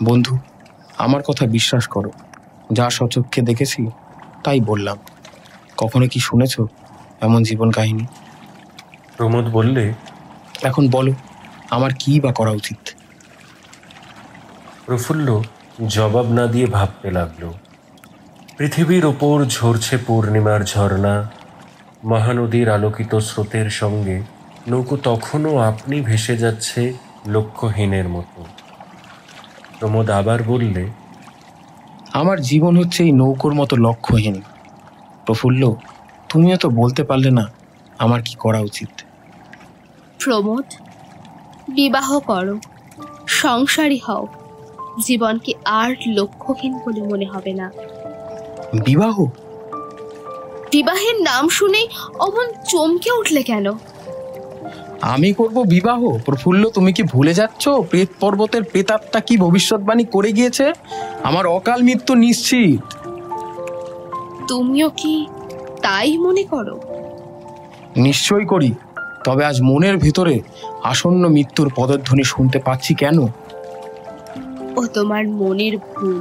বন্ধু, আমার কথা বিশ্বাস করো, যা সচক্ষে দেখেছি তাই বললাম। কখনো কি শুনেছ এমন জীবন কাহিনী? প্রমোদ বললে, এখন বলো, আমার কি বা করা উচিত? প্রফুল্ল জবাব না দিয়ে ভাবতে লাগলো। পৃথিবীর ওপর ঝরছে পূর্ণিমার ঝর্ণা, মহানদীর আলোকিত স্রোতের সঙ্গে নৌকো তখনও আপনি ভেসে যাচ্ছে লক্ষ্যহীনের মতো। প্রমোদ আবার বললে, আমার জীবন হচ্ছে এই নৌকোর মতো লক্ষ্যহীন। প্রফুল্ল, তুমিও তো বলতে পারলে না আমার কি করা উচিত। প্রমোদ, বিবাহ করো, সংসারী হও। জীবনকে আর লক্ষ্যহীন বলে মনে হবে না। বিবাহ? বিবাহের নাম শুনেই অমন চমকে উঠলে কেন? আমি করব বিবাহ? প্রফুল্ল, তুমি কি ভুলে যাচ্ছ প্রেত পর্বতের প্রেতাত্মা কি ভবিষ্যৎবাণী করে গিয়েছে? আমার অকাল মৃত্যু নিশ্চিত। তুমিও কি তাই মনে করো? নিশ্চয়ই করি, তবে আজ মনের ভেতরে আসন্ন মৃত্যুর পদধ্বনি শুনতে পাচ্ছি কেন? ও তোমার মনের ভুল।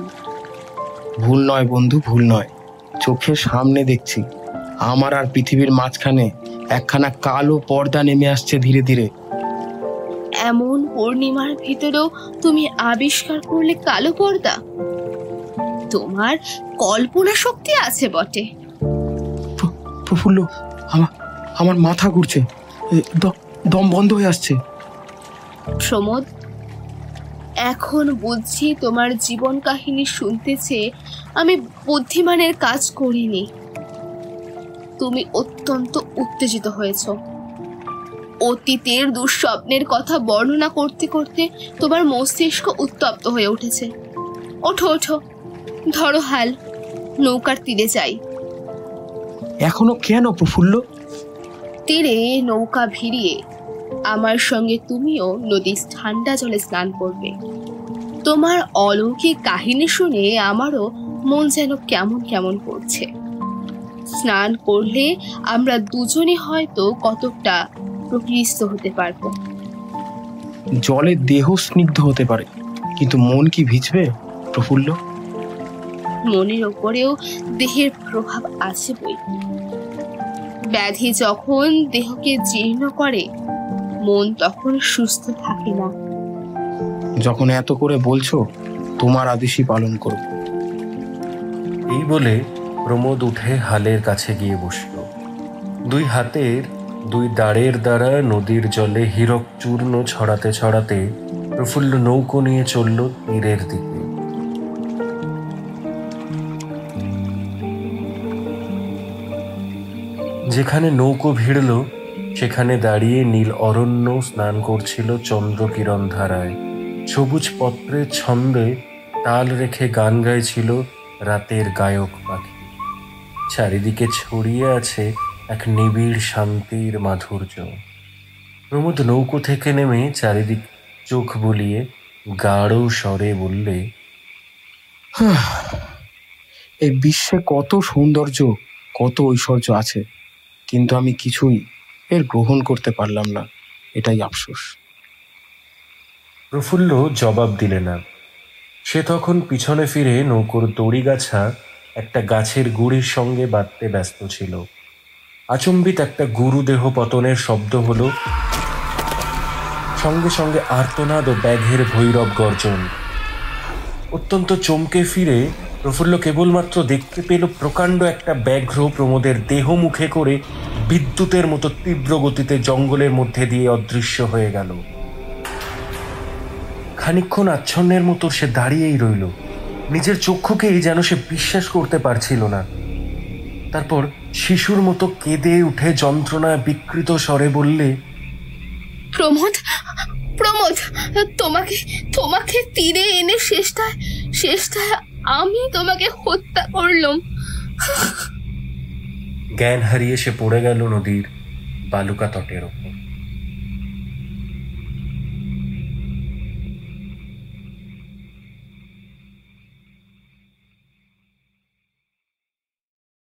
ভুল নয় বন্ধু, ভুল নয়। চোখের সামনে দেখছি আমার আর পৃথিবীর মাঝখানে একখানা কালো পর্দা নেমে আসছে ধীরে ধীরে। এমন পূর্ণিমার ভিতরেও তুমি আবিষ্কার করলে কালো পর্দা? তোমার কল্পনা শক্তি আছে বটে। প্রফুল্ল, আমার মাথা ঘুরছে, দম বন্ধ হয়ে আসছে। প্রমোদ, এখন বুঝছি তোমার জীবন কাহিনী শুনতে চেয়ে আমি বুদ্ধিমানের কাজ করিনি। তুমি অত্যন্ত উত্তেজিত হয়েছ। অতীতের দুঃস্বপ্নের কথা বর্ণনা করতে করতে তোমার মস্তিষ্ক উত্তপ্ত হয়ে উঠেছে। ওঠো ওঠো, ধরো হাল, নৌকার তীরে যাই। এখনো কেন প্রফুল্ল? তীরে নৌকা ভিড়িয়ে আমার সঙ্গে তুমিও নদীর ঠান্ডা জলে স্নান করবে। তোমার অলৌকিক কাহিনী শুনে আমারও মন যেন কেমন কেমন করছে। স্নান করলে আমরা দুজনে হয়তো কতকটা প্রকৃষ্ট হতে পারবো। জলে দেহ স্নিগ্ধ হতে পারে, কিন্তু মন কি ভিজবে প্রফুল্ল? মনের ওপরেও দেহের প্রভাব আছে বই। ব্যাধি যখন দেহকে জীর্ণ করে, মন তখন সুস্থ থাকে না। যখন এত করে বলছো, তোমার আদেশই পালন করব। এই বলে প্রমোদ উঠে হালের কাছে গিয়ে বসল। দুই হাতের দুই দাঁড়ের দ্বারা নদীর জলে হীরক চূর্ণ ছড়াতে ছড়াতে প্রফুল্ল নৌকো নিয়ে চলল তীরের দিকে। যেখানে নৌকো ভিড়ল সেখানে দাঁড়িয়ে নীল অরণ্য স্নান করছিল চন্দ্রকিরণ ধারায়। সবুজ পত্রের ছন্দে তাল রেখে গান গাইছিল রাতের গায়ক পাখি। চারিদিকে ছড়িয়ে আছে এক নিবিড় শান্তির মাধুর্য। প্রমোদ নৌকো থেকে নেমে চারিদিক চোখ বুলিয়ে গাঢ় স্বরে বললে, এই বিশ্বে কত সৌন্দর্য, কত ঐশ্বর্য আছে, কিন্তু আমি কিছুই এর গ্রহণ করতে পারলাম না, এটাই আফসোস। প্রফুল্ল জবাব দিলে না। সে তখন পিছনে ফিরে নৌকোর দড়িগাছা একটা গাছের গুড়ির সঙ্গে বাঁধতে ব্যস্ত ছিল। আচম্বিত একটা গুরুদেহ পতনের শব্দ হলো, সঙ্গে সঙ্গে আর্তনাদ ও ব্যাঘের ভৈরব গর্জন। অত্যন্ত চমকে ফিরে প্রফুল্ল কেবলমাত্র দেখতে পেল প্রকাণ্ড একটা ব্যাঘ্র প্রমোদের দেহ মুখে করে বিদ্যুতের মতো তীব্র গতিতে জঙ্গলের মধ্যে দিয়ে অদৃশ্য হয়ে গেল। খানিকক্ষণ আচ্ছন্নের মতো সে দাঁড়িয়েই রইল। নিজের চক্ষুকেই যেন সে বিশ্বাস করতে পারছিল না। তারপর শিশুর মতো কেঁদে উঠে যন্ত্রণায় বিকৃত স্বরে বললে, প্রমোদ, প্রমোদ, তোমাকে তোমাকে তীরে এনে শেষটায় আমি তোমাকে হত্যা করলাম। জ্ঞান হারিয়ে সে পড়ে গেল নদীর বালুকা তটের ওপর।